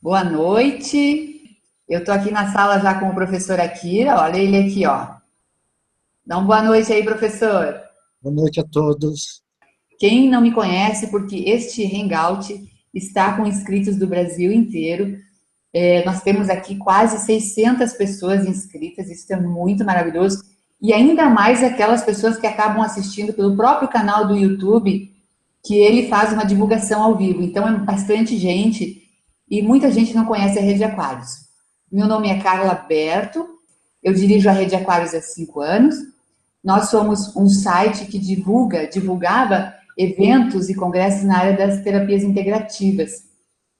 Boa noite. Eu estou aqui na sala já com o professor Akira. Olha ele aqui, ó. Dá uma boa noite aí, professor. Boa noite a todos. Quem não me conhece, porque este Hangout está com inscritos do Brasil inteiro. Nós temos aqui quase 600 pessoas inscritas, isso é muito maravilhoso. E ainda mais aquelas pessoas que acabam assistindo pelo próprio canal do YouTube, que ele faz uma divulgação ao vivo. Então, é bastante gente e muita gente não conhece a Rede Aquários. Meu nome é Carla Berto, eu dirijo a Rede Aquários há 5 anos. Nós somos um site que divulgava eventos e congressos na área das terapias integrativas.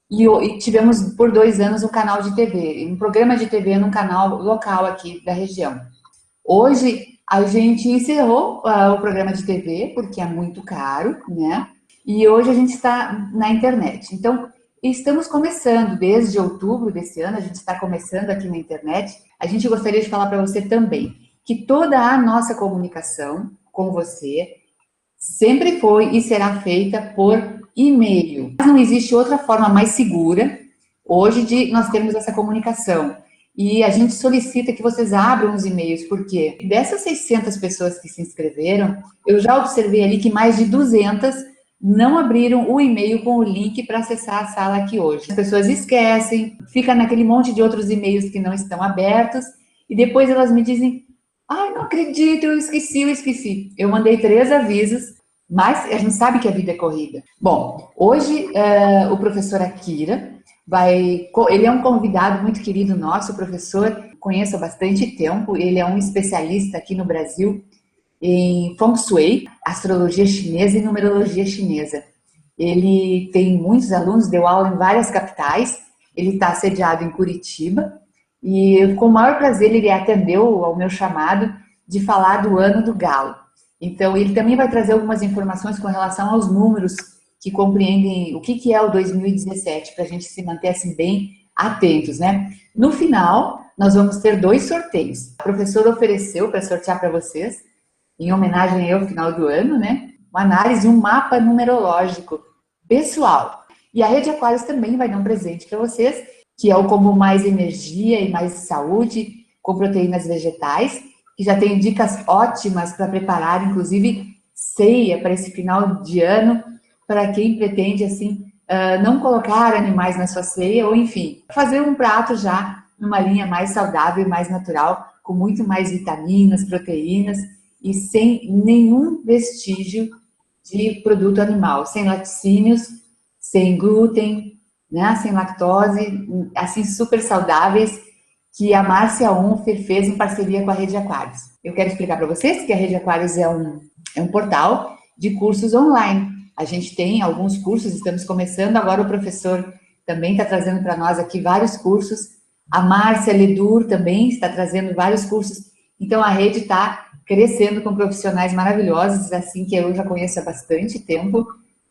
E tivemos por 2 anos um canal de TV, um programa de TV num canal local aqui da região. Hoje a gente encerrou o programa de TV, porque é muito caro, né? E hoje a gente está na internet. Então, estamos começando, desde outubro desse ano, a gente está começando aqui na internet. A gente gostaria de falar para você também que toda a nossa comunicação com você sempre foi e será feita por e-mail. Mas não existe outra forma mais segura hoje de nós termos essa comunicação. E a gente solicita que vocês abram os e-mails, porque dessas 600 pessoas que se inscreveram, eu já observei ali que mais de 200 não abriram o e-mail com o link para acessar a sala aqui hoje. As pessoas esquecem, fica naquele monte de outros e-mails que não estão abertos, e depois elas me dizem: ai, não acredito, eu esqueci. Eu mandei 3 avisos, mas a gente sabe que a vida é corrida. Bom, hoje o professor Akira ele é um convidado muito querido nosso, o professor, conheço há bastante tempo, ele é um especialista aqui no Brasil em Feng Shui, astrologia chinesa e numerologia chinesa. Ele tem muitos alunos, deu aula em várias capitais, ele está sediado em Curitiba, e com o maior prazer ele atendeu ao meu chamado de falar do ano do galo. Então, ele também vai trazer algumas informações com relação aos números que compreendem o que é o 2017, para a gente se manter assim bem atentos, né? No final, nós vamos ter 2 sorteios. O professor ofereceu para sortear para vocês, em homenagem ao final do ano, né? Uma análise de um mapa numerológico pessoal. E a Rede Aquários também vai dar um presente para vocês, que é o combo mais energia e mais saúde, com proteínas vegetais, que já tem dicas ótimas para preparar, inclusive ceia para esse final de ano, para quem pretende, assim, não colocar animais na sua ceia, ou enfim, fazer um prato já numa linha mais saudável e mais natural, com muito mais vitaminas, proteínas, e sem nenhum vestígio de produto animal, sem laticínios, sem glúten, né, sem lactose, assim, super saudáveis, que a Márcia Unfer fez em parceria com a Rede Aquários. Eu quero explicar para vocês que a Rede Aquários é um portal de cursos online. A gente tem alguns cursos, estamos começando, agora o professor também está trazendo para nós aqui vários cursos, a Márcia Ledur também está trazendo vários cursos, então a rede está crescendo com profissionais maravilhosos, assim que eu já conheço há bastante tempo,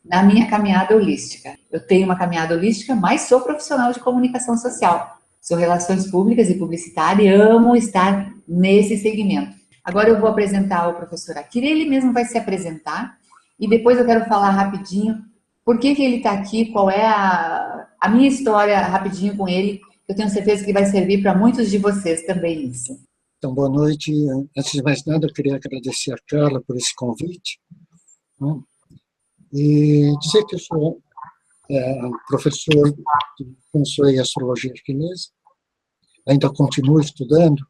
na minha caminhada holística. Eu tenho uma caminhada holística, mas sou profissional de comunicação social. Sou relações públicas e publicitária e amo estar nesse segmento. Agora eu vou apresentar o professor Akira, ele mesmo vai se apresentar e depois eu quero falar rapidinho por que ele está aqui, qual é a minha história rapidinho com ele. Eu tenho certeza que vai servir para muitos de vocês também isso. Então, boa noite. Antes de mais nada, eu queria agradecer a Carla por esse convite, né? E dizer que eu sou professor de Feng Shui e astrologia chinesa. Ainda continuo estudando,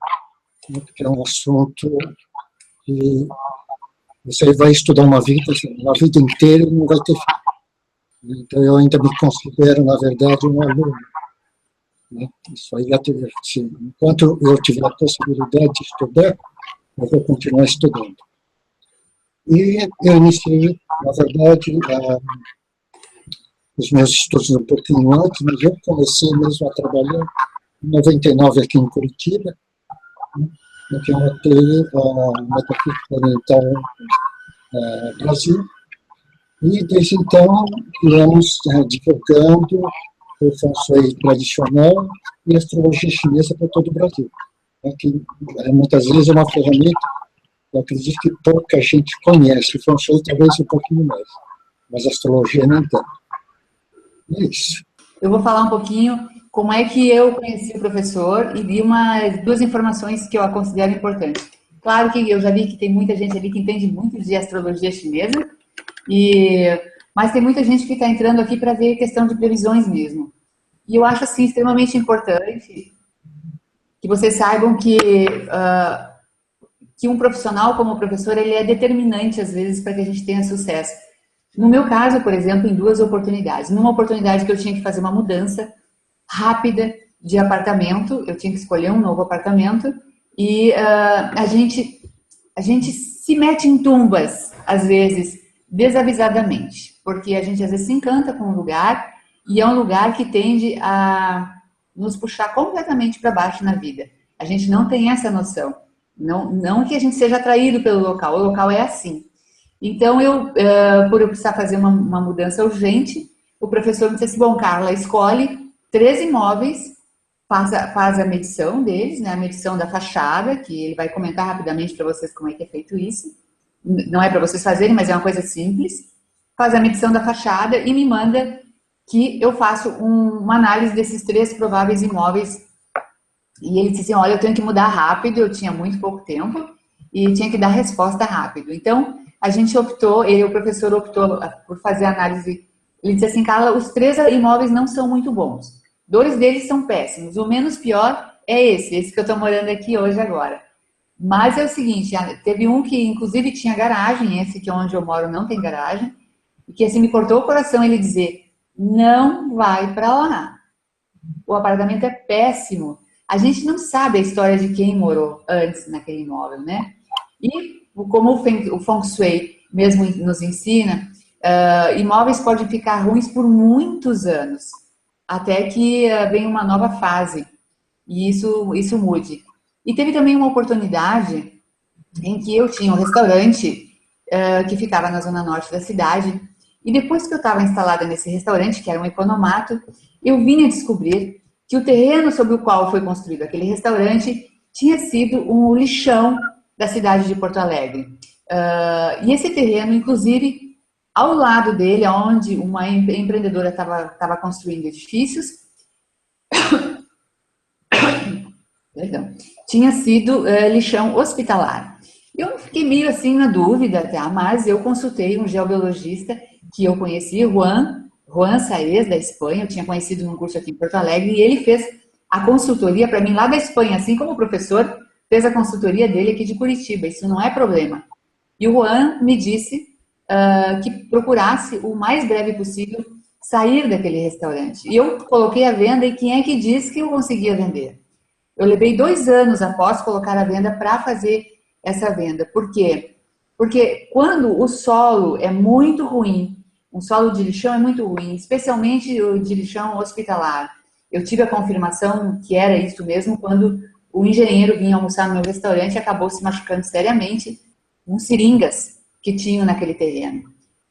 né, porque é um assunto que você vai estudar uma vida inteira e não vai ter fim. Então, eu ainda me considero, na verdade, um aluno, né? Isso aí, assim, enquanto eu tiver a possibilidade de estudar, eu vou continuar estudando. E eu iniciei, na verdade, os meus estudos um pouquinho antes, mas eu comecei mesmo a trabalhar em 99 aqui em Curitiba, né, no que eu montei a Metafísica Oriental Brasil, e desde então viemos divulgando o Feng Shui tradicional e a astrologia chinesa para todo o Brasil, né, que muitas vezes é uma ferramenta que eu acredito que pouca gente conhece. O Feng Shui talvez um pouquinho mais, mas a astrologia nem tanto. É isso. Eu vou falar um pouquinho como é que eu conheci o professor e vi duas informações que eu considero importantes. Claro que eu já vi que tem muita gente ali que entende muito de astrologia chinesa, mas tem muita gente que está entrando aqui para ver questão de previsões mesmo. E eu acho, assim, extremamente importante que vocês saibam que um profissional como o professor, ele é determinante, às vezes, para que a gente tenha sucesso. No meu caso, por exemplo, em duas oportunidades. Numa oportunidade que eu tinha que fazer uma mudança rápida de apartamento, eu tinha que escolher um novo apartamento, e a gente se mete em tumbas, às vezes, desavisadamente, porque a gente, às vezes, se encanta com um lugar, e é um lugar que tende a nos puxar completamente para baixo na vida. A gente não tem essa noção. Não que a gente seja atraído pelo local, o local é assim. Então, por eu precisar fazer uma mudança urgente, o professor me disse assim, bom, Carla, escolhe 3 imóveis, faz a medição deles, né, a medição da fachada, que ele vai comentar rapidamente para vocês como é que é feito isso. Não é para vocês fazerem, mas é uma coisa simples. Faz a medição da fachada e me manda que eu faço uma análise desses 3 prováveis imóveis. E ele disse assim, olha, eu tenho que mudar rápido, eu tinha muito pouco tempo e tinha que dar resposta rápido. Então, a gente optou, o professor optou por fazer a análise. Ele disse assim, Carla, os 3 imóveis não são muito bons. 2 deles são péssimos. O menos pior é esse que eu estou morando aqui hoje agora. Mas é o seguinte, teve um que inclusive tinha garagem, esse que é onde eu moro não tem garagem, e que assim me cortou o coração ele dizer, não vai para lá. O apartamento é péssimo. A gente não sabe a história de quem morou antes naquele imóvel, né? E como o Feng Shui mesmo nos ensina, imóveis podem ficar ruins por muitos anos, até que venha uma nova fase e isso mude. E teve também uma oportunidade em que eu tinha um restaurante que ficava na zona norte da cidade, e depois que eu estava instalada nesse restaurante, que era um economato, eu vim a descobrir que o terreno sobre o qual foi construído aquele restaurante tinha sido um lixão da cidade de Porto Alegre. E esse terreno, inclusive, ao lado dele, onde uma empreendedora estava construindo edifícios, perdão, tinha sido lixão hospitalar. Eu fiquei meio assim na dúvida, tá? Mas eu consultei um geobiologista que eu conheci, Juan Saez, da Espanha, eu tinha conhecido num curso aqui em Porto Alegre, e ele fez a consultoria para mim lá da Espanha, assim como o professor fez a consultoria dele aqui de Curitiba, isso não é problema. E o Juan me disse que procurasse o mais breve possível sair daquele restaurante. E eu coloquei a venda, e quem é que disse que eu conseguia vender? Eu levei 2 anos após colocar a venda para fazer essa venda. Por quê? Porque quando o solo é muito ruim, um solo de lixão é muito ruim, especialmente o de lixão hospitalar. Eu tive a confirmação que era isso mesmo quando o engenheiro vinha almoçar no meu restaurante e acabou se machucando seriamente com seringas que tinham naquele terreno.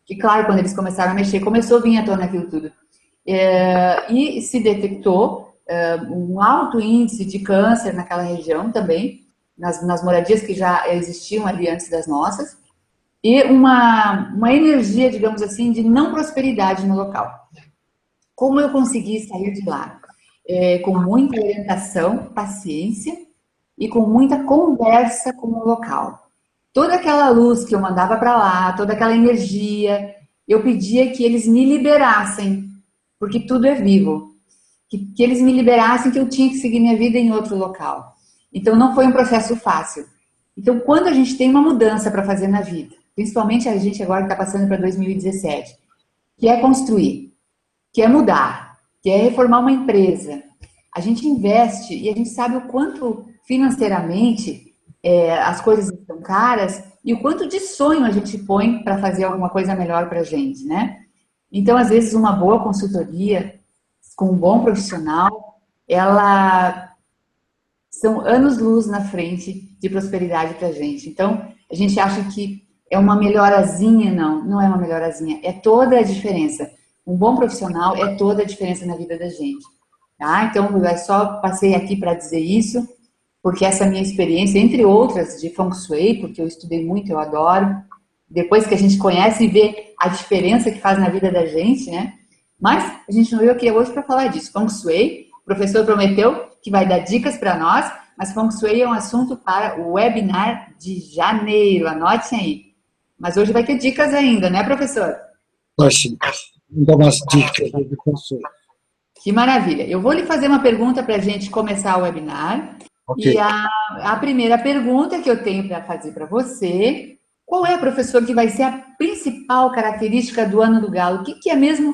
E claro, quando eles começaram a mexer, começou a vir à tona aquilo tudo. E se detectou um alto índice de câncer naquela região também, nas moradias que já existiam ali antes das nossas, e uma energia, digamos assim, de não prosperidade no local. Como eu consegui sair de lá? Com muita orientação, paciência e com muita conversa com o local. Toda aquela luz que eu mandava para lá, toda aquela energia, eu pedia que eles me liberassem, porque tudo é vivo. Que eles me liberassem, que eu tinha que seguir minha vida em outro local. Então, não foi um processo fácil. Então, quando a gente tem uma mudança para fazer na vida, principalmente a gente agora que está passando para 2017, que é construir, que é mudar, que é reformar uma empresa, a gente investe e a gente sabe o quanto financeiramente as coisas estão caras e o quanto de sonho a gente põe para fazer alguma coisa melhor para a gente, né? Então, às vezes, uma boa consultoria com um bom profissional, são anos-luz na frente de prosperidade para a gente. Então, a gente acha que é uma melhorazinha, não é uma melhorazinha, é toda a diferença. Um bom profissional é toda a diferença na vida da gente. Tá? Então, eu só passei aqui para dizer isso, porque essa minha experiência, entre outras, de Feng Shui, porque eu estudei muito, eu adoro, depois que a gente conhece e vê a diferença que faz na vida da gente, né? Mas a gente não veio aqui hoje para falar disso. Feng Shui O professor prometeu que vai dar dicas para nós, mas Feng Shui é um assunto para o webinar de janeiro, anotem aí. Mas hoje vai ter dicas ainda, né, professor? Vai sim, vou dar umas dicas de Feng Shui. Que maravilha. Eu vou lhe fazer uma pergunta para a gente começar o webinar. Ok. E a primeira pergunta que eu tenho para fazer para você, qual é, professor, que vai ser a principal característica do ano do galo? O que, que é mesmo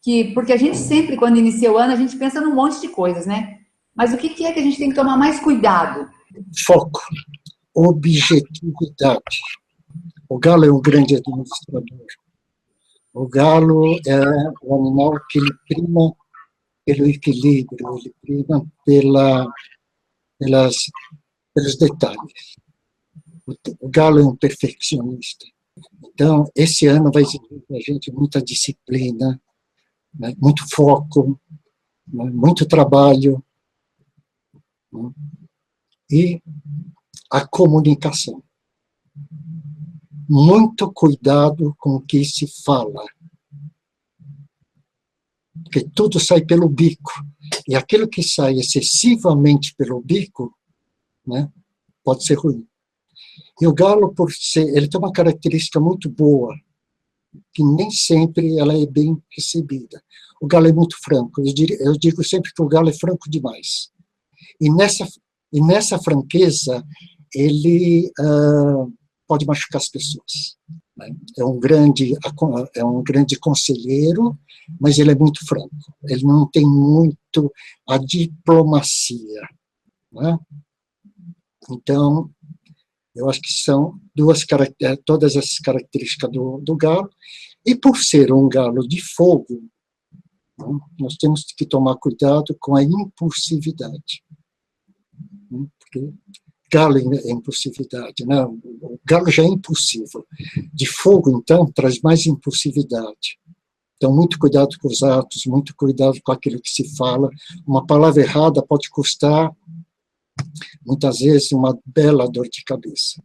que... Porque a gente sempre, quando inicia o ano, a gente pensa num monte de coisas, né? Mas o que, que é que a gente tem que tomar mais cuidado? Foco, objetividade. O galo é um grande administrador. O galo é um animal que ele prima pelo equilíbrio, ele prima pelos detalhes. O galo é um perfeccionista. Então, esse ano vai exigir da gente muita disciplina, né, muito foco, né, muito trabalho, né, e a comunicação. Muito cuidado com o que se fala, porque tudo sai pelo bico, e aquilo que sai excessivamente pelo bico, né, pode ser ruim. E o galo, ele tem uma característica muito boa, que nem sempre ela é bem recebida. O galo é muito franco, eu digo sempre que o galo é franco demais. E nessa franqueza, ele pode machucar as pessoas. Né? É um grande conselheiro, mas ele é muito franco. Ele não tem muito a diplomacia. Né? Então, eu acho que são todas essas características do galo. E por ser um galo de fogo, né, nós temos que tomar cuidado com a impulsividade. Né, porque galo é impulsividade, né? O galo já é impulsivo. De fogo, então, traz mais impulsividade. Então, muito cuidado com os atos, muito cuidado com aquilo que se fala. Uma palavra errada pode custar, muitas vezes, uma bela dor de cabeça.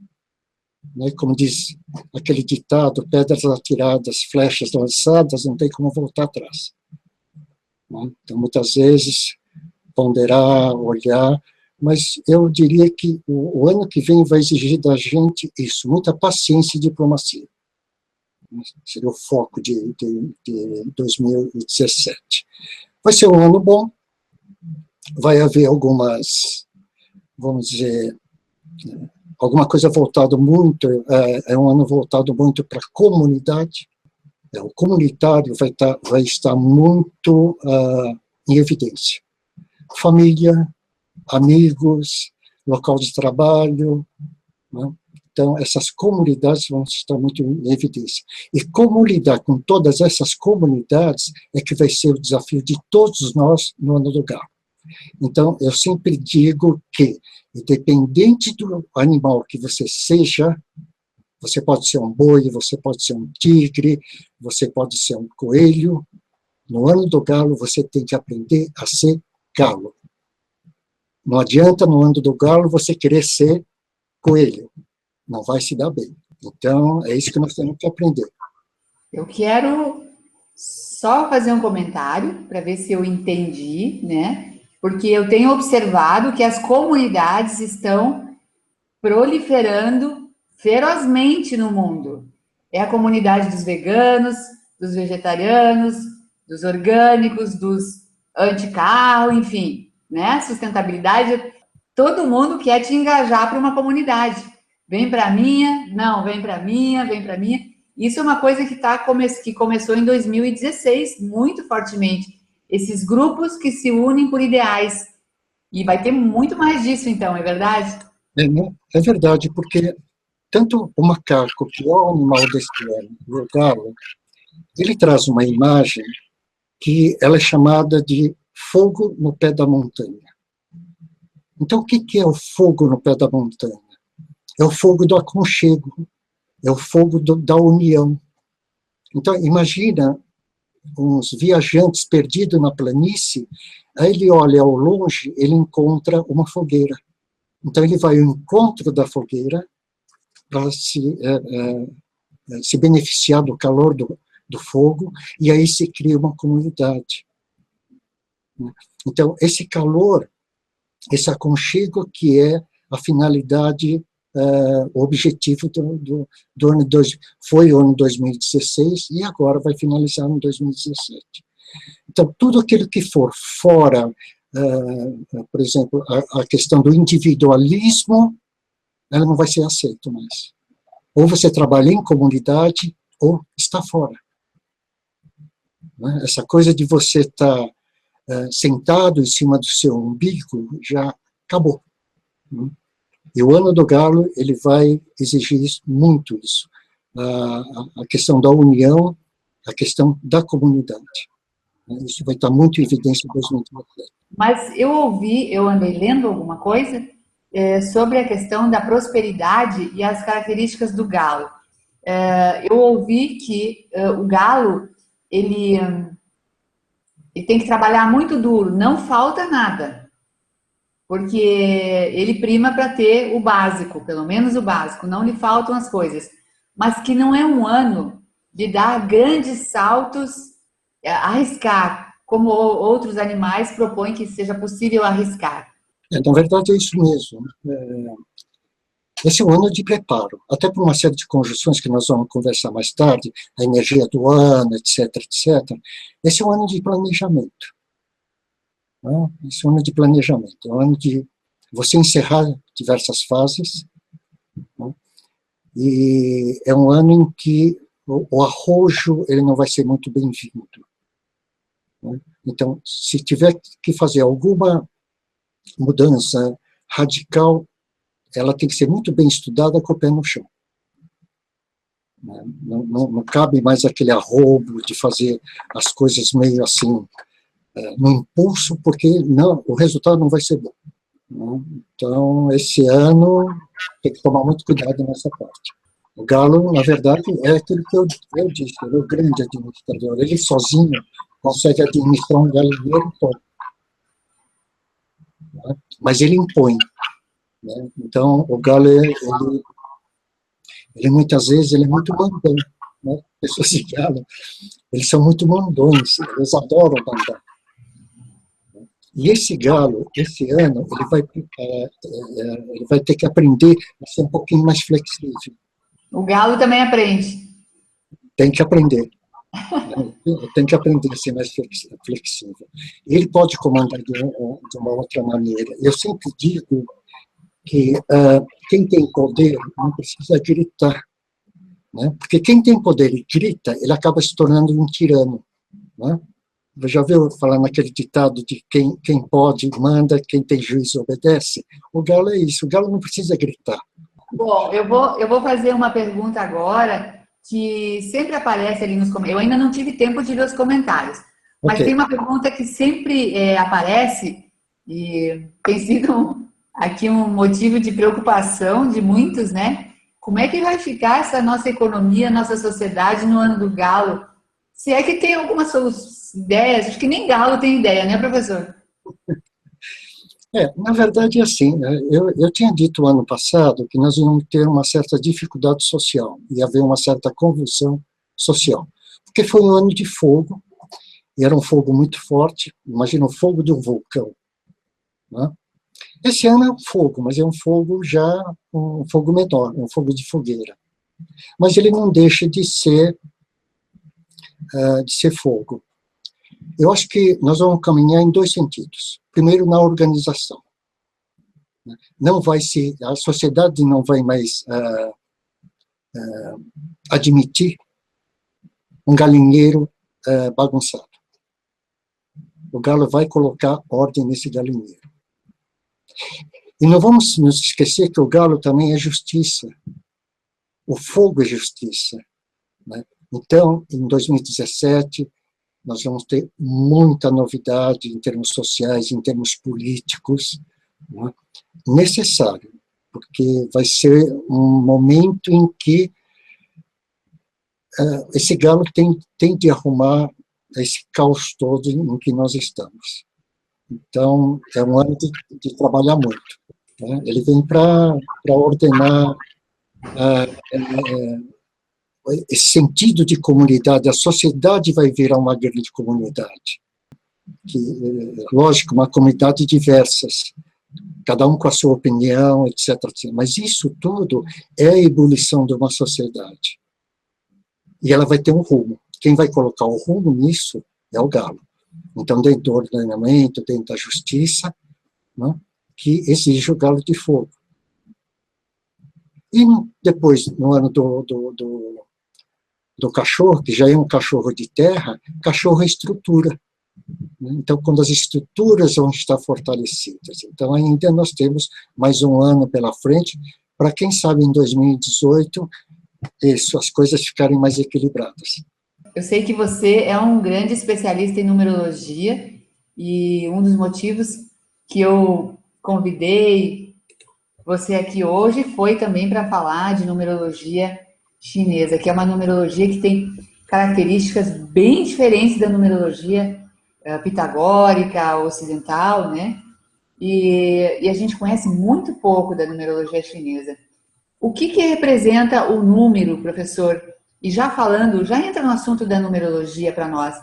Né? Como diz aquele ditado, pedras atiradas, flechas lançadas, não tem como voltar atrás. Né? Então, muitas vezes, ponderar, olhar, mas eu diria que o ano que vem vai exigir da gente isso, muita paciência e diplomacia. Seria o foco de 2017. Vai ser um ano bom, vai haver algumas, vamos dizer, alguma coisa voltada muito, é um ano voltado muito para a comunidade. O comunitário vai estar muito em evidência. Família, amigos, local de trabalho, né? Então, essas comunidades vão estar muito em evidência. E como lidar com todas essas comunidades é que vai ser o desafio de todos nós no ano do galo. Então, eu sempre digo que, independente do animal que você seja, você pode ser um boi, você pode ser um tigre, você pode ser um coelho, no ano do galo você tem que aprender a ser galo. Não adianta no ano do galo você querer ser coelho, não vai se dar bem. Então, é isso que nós temos que aprender. Eu quero só fazer um comentário para ver se eu entendi, né? Porque eu tenho observado que as comunidades estão proliferando ferozmente no mundo. É a comunidade dos veganos, dos vegetarianos, dos orgânicos, dos anti-carro, enfim, né? Sustentabilidade. Todo mundo quer te engajar para uma comunidade. Vem para a minha, não, vem para a minha, vem para a minha. Isso é uma coisa que começou em 2016, muito fortemente. Esses grupos que se unem por ideais. E vai ter muito mais disso, então, é verdade? É verdade, porque tanto o macaco, que é o animal deste ano, e o galo, ele traz uma imagem que ela é chamada de fogo no pé da montanha. Então, o que é o fogo no pé da montanha? É o fogo do aconchego, é o fogo da união. Então, imagina uns viajantes perdidos na planície, aí ele olha ao longe, ele encontra uma fogueira. Então, ele vai ao encontro da fogueira para se beneficiar do calor do fogo, e aí se cria uma comunidade. Então, esse calor, esse aconchego que é a finalidade, o objetivo do ano foi o ano 2016 e agora vai finalizar no 2017. Então, tudo aquilo que for fora, por exemplo, a questão do individualismo, ela não vai ser aceita mais. Ou você trabalha em comunidade, ou está fora. Né? Essa coisa de você estar sentado em cima do seu umbigo já acabou. Né? E o ano do galo, ele vai exigir muito isso. A questão da união, a questão da comunidade. Isso vai estar muito em evidência em 2017. Mas eu andei lendo alguma coisa sobre a questão da prosperidade e as características do galo. Eu ouvi que o galo, ele tem que trabalhar muito duro, não falta nada, porque ele prima para ter o básico, pelo menos o básico, não lhe faltam as coisas, mas que não é um ano de dar grandes saltos, arriscar, como outros animais propõem que seja possível arriscar. Na verdade, é isso mesmo. Esse é um ano de preparo, até por uma série de conjunções que nós vamos conversar mais tarde, a energia do ano, etc, etc. Esse é um ano de planejamento. Né? Esse é um ano de planejamento, é um ano de você encerrar diversas fases, né? E é um ano em que o arrojo ele não vai ser muito bem-vindo. Né? Então, se tiver que fazer alguma mudança radical, ela tem que ser muito bem estudada com o pé no chão. Não cabe mais aquele arrobo de fazer as coisas meio assim, no impulso, porque o resultado não vai ser bom. Então, esse ano, tem que tomar muito cuidado nessa parte. O galo, na verdade, é aquilo que eu disse, ele é o grande administrador. Ele sozinho consegue administrar um galinheiro todo. Né? Mas ele impõe. Né? Então, o galo, ele muitas vezes ele é muito mandão. Né? Pessoas de galo, eles são muito mandões, eles adoram mandar. E esse galo, esse ano, ele vai ter que aprender a ser um pouquinho mais flexível. O galo também aprende. Tem que aprender. Tem que aprender a ser mais flexível. Ele pode comandar de uma outra maneira. Eu sempre digo que quem tem poder não precisa gritar. Né? Porque quem tem poder e grita, ele acaba se tornando um tirano. Né? Já ouviu falar naquele ditado de quem pode manda, quem tem juízo obedece? O galo é isso, o galo não precisa gritar. Bom, eu vou fazer uma pergunta agora que sempre aparece ali nos comentários. Eu ainda não tive tempo de ver os comentários, mas tem uma pergunta que sempre aparece e tem sido aqui um motivo de preocupação de muitos, né? Como é que vai ficar essa nossa economia, nossa sociedade no ano do galo? Se é que tem algumas ideias, acho que nem galo tem ideia, né, professor? Na verdade é assim, eu tinha dito ano passado que nós íamos ter uma certa dificuldade social, ia haver uma certa convulsão social, porque foi um ano de fogo, e era um fogo muito forte, imagina o fogo de um vulcão. Né? Esse ano é um fogo, mas é um fogo um fogo menor, um fogo de fogueira. Mas ele não deixa de ser fogo. Eu acho que nós vamos caminhar em dois sentidos. Primeiro, na organização. A sociedade não vai mais admitir um galinheiro bagunçado. O galo vai colocar ordem nesse galinheiro. E não vamos nos esquecer que o galo também é justiça. O fogo é justiça. Né? Então, em 2017, nós vamos ter muita novidade em termos sociais, em termos políticos, né? Necessário, porque vai ser um momento em que esse galo tem de arrumar esse caos todo em que nós estamos. Então, é um ano de trabalhar muito. Né? Ele vem para ordenar esse sentido de comunidade. A sociedade vai virar uma grande comunidade. lógico, uma comunidade diversas, cada um com a sua opinião, etc. Mas isso tudo é a ebulição de uma sociedade. E ela vai ter um rumo. Quem vai colocar o rumo nisso é o galo. Então, dentro do ordenamento, dentro da justiça, né, que exige o galo de fogo. E depois, no ano do cachorro, que já é um cachorro de terra, cachorro é estrutura. Então, quando as estruturas vão estar fortalecidas. Então, ainda nós temos mais um ano pela frente, para quem sabe em 2018, as coisas ficarem mais equilibradas. Eu sei que você é um grande especialista em numerologia, e um dos motivos que eu convidei você aqui hoje foi também para falar de numerologia chinesa, que é uma numerologia que tem características bem diferentes da numerologia pitagórica, ocidental, né? E a gente conhece muito pouco da numerologia chinesa. O que representa o número, professor? E já falando, já entra no assunto da numerologia para nós.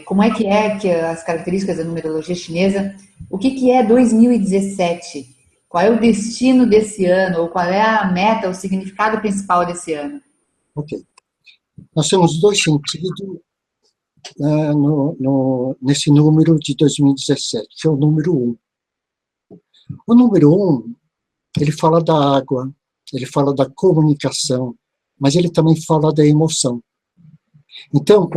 Como é que as características da numerologia chinesa? O que é 2017? Qual é o destino desse ano? Ou qual é a meta, o significado principal desse ano? Ok. Nós temos dois sentidos nesse número de 2017, que é o número 1. O número 1, ele fala da água, ele fala da comunicação, mas ele também fala da emoção. Então,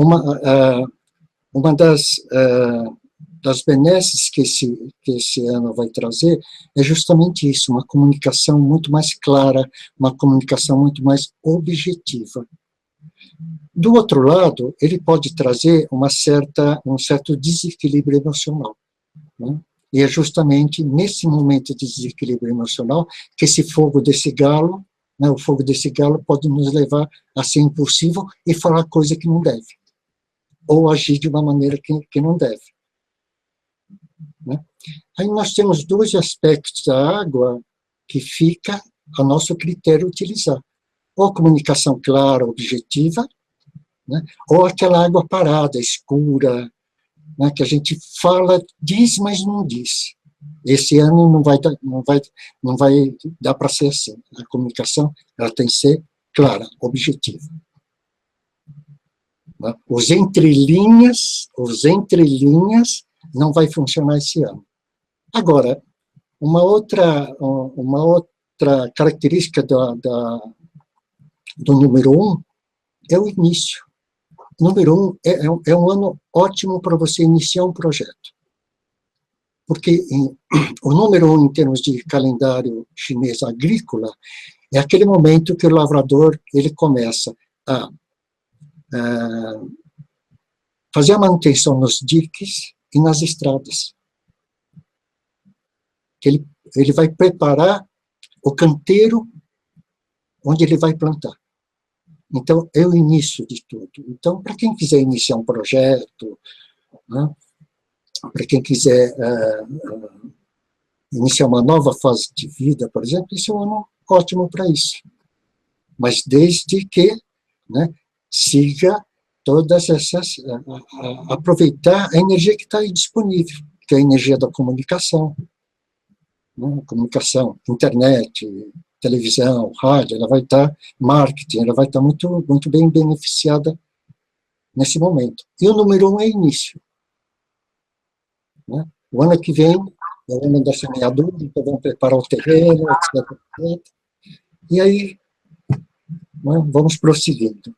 uma das benesses que esse ano vai trazer é justamente isso, uma comunicação muito mais clara, uma comunicação muito mais objetiva. Do outro lado, ele pode trazer um certo desequilíbrio emocional, né? E é justamente nesse momento de desequilíbrio emocional que esse fogo desse galo, né, o fogo desse galo pode nos levar a ser impulsivo e falar coisa que não deve, ou agir de uma maneira que não deve, né? Aí nós temos dois aspectos da água que fica a nosso critério utilizar, ou a comunicação clara, objetiva, né, ou aquela água parada, escura, né, que a gente fala, diz, mas não diz. Esse ano não vai dar para ser assim. A comunicação ela tem que ser clara, objetiva. Né? Os entrelinhas não vai funcionar esse ano. Agora, uma outra característica do número 1 é o início. Número 1 é um ano ótimo para você iniciar um projeto. Porque o número 1, em termos de calendário chinês agrícola, é aquele momento que o lavrador ele começa a fazer a manutenção nos diques e nas estradas. Ele vai preparar o canteiro onde ele vai plantar. Então, é o início de tudo. Então, para quem quiser iniciar um projeto, né, para quem quiser iniciar uma nova fase de vida, por exemplo, esse é um ano ótimo para isso. Mas desde que, né, siga todas essas... aproveitar a energia que está aí disponível, que é a energia da comunicação. Né, comunicação, internet, televisão, rádio, ela vai estar, marketing, ela vai estar muito, muito bem beneficiada nesse momento. E o número 1 é início. Né? O ano que vem é o ano da semeadura, então vamos preparar o terreno, etc, etc. E aí, né, vamos prosseguindo.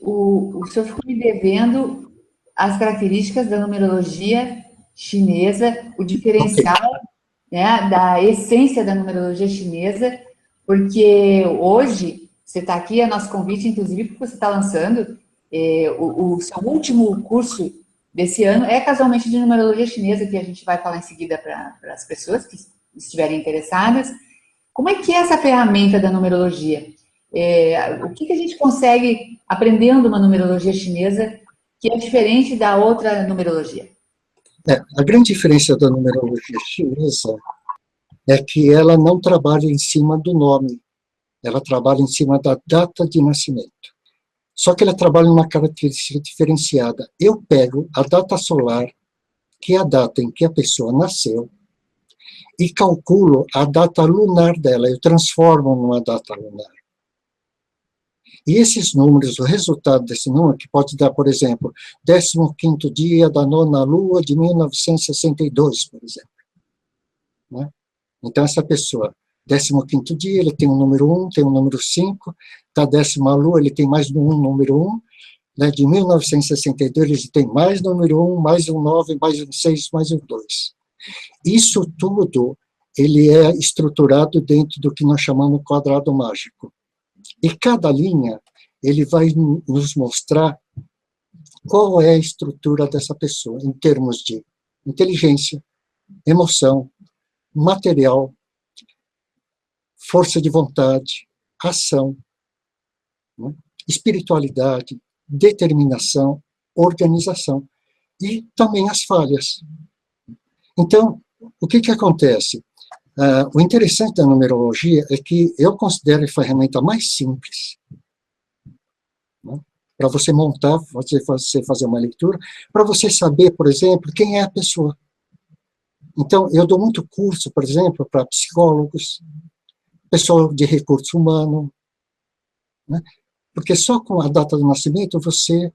O senhor ficou me devendo as características da numerologia chinesa, o diferencial, okay, né, da essência da numerologia chinesa, porque hoje, você está aqui, é nosso convite, inclusive, porque você está lançando o seu último curso desse ano, é casualmente de numerologia chinesa, que a gente vai falar em seguida para as pessoas que estiverem interessadas. Como é que é essa ferramenta da numerologia? O que a gente consegue aprendendo uma numerologia chinesa que é diferente da outra numerologia? A grande diferença da numerologia chinesa é que ela não trabalha em cima do nome, ela trabalha em cima da data de nascimento. Só que ela trabalha numa característica diferenciada. Eu pego a data solar, que é a data em que a pessoa nasceu, e calculo a data lunar dela, eu transformo numa data lunar. E esses números, o resultado desse número, que pode dar, por exemplo, 15º dia da nona lua de 1962, por exemplo. Né? Então, essa pessoa, 15º dia, ele tem o número 1, tem o número 5, da 10ª lua, ele tem mais um número 1, né? De 1962, ele tem mais número 1, mais um 9, mais um 6, mais um 2. Isso tudo, ele é estruturado dentro do que nós chamamos de quadrado mágico. E cada linha, ele vai nos mostrar qual é a estrutura dessa pessoa, em termos de inteligência, emoção, material, força de vontade, ação, né? Espiritualidade, determinação, organização, e também as falhas. Então, o que acontece? O interessante da numerologia é que eu considero a ferramenta mais simples, né, para você montar, você fazer uma leitura, para você saber, por exemplo, quem é a pessoa. Então, eu dou muito curso, por exemplo, para psicólogos, pessoal de recurso humano, né, porque só com a data do nascimento você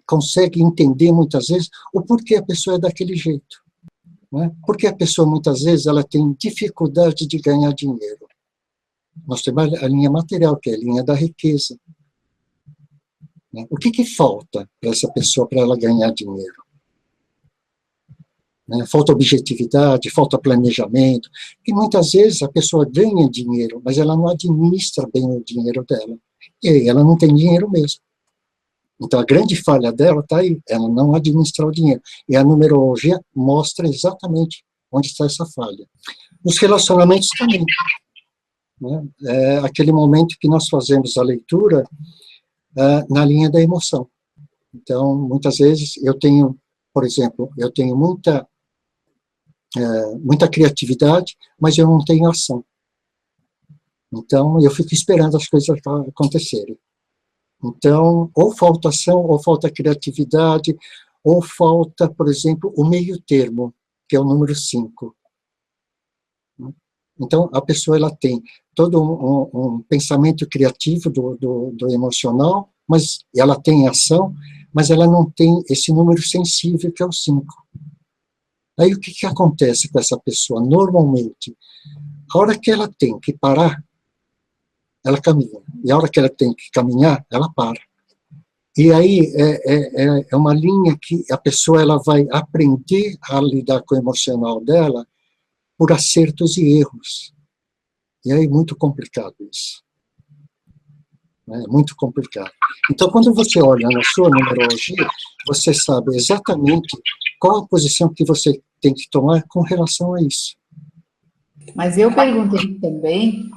consegue entender muitas vezes o porquê a pessoa é daquele jeito. Né? Porque a pessoa, muitas vezes, ela tem dificuldade de ganhar dinheiro. Nós temos a linha material, que é a linha da riqueza. Né? O que falta para essa pessoa, para ela ganhar dinheiro? Né? Falta objetividade, falta planejamento, e muitas vezes a pessoa ganha dinheiro, mas ela não administra bem o dinheiro dela. E aí ela não tem dinheiro mesmo. Então, a grande falha dela está aí, ela não administra o dinheiro. E a numerologia mostra exatamente onde está essa falha. Os relacionamentos também. Né? É aquele momento que nós fazemos a leitura na linha da emoção. Então, muitas vezes, eu tenho, por exemplo, eu tenho muita criatividade, mas eu não tenho ação. Então, eu fico esperando as coisas acontecerem. Então, ou falta ação, ou falta criatividade, ou falta, por exemplo, o meio termo, que é o número 5. Então, a pessoa ela tem todo um pensamento criativo do emocional, mas ela tem ação, mas ela não tem esse número sensível, que é o 5. Aí, o que acontece com essa pessoa? Normalmente, a hora que ela tem que parar, ela caminha. E a hora que ela tem que caminhar, ela para. E aí é uma linha que a pessoa ela vai aprender a lidar com o emocional dela por acertos e erros. E aí é muito complicado isso. É muito complicado. Então, quando você olha na sua numerologia, você sabe exatamente qual a posição que você tem que tomar com relação a isso. Mas eu perguntei também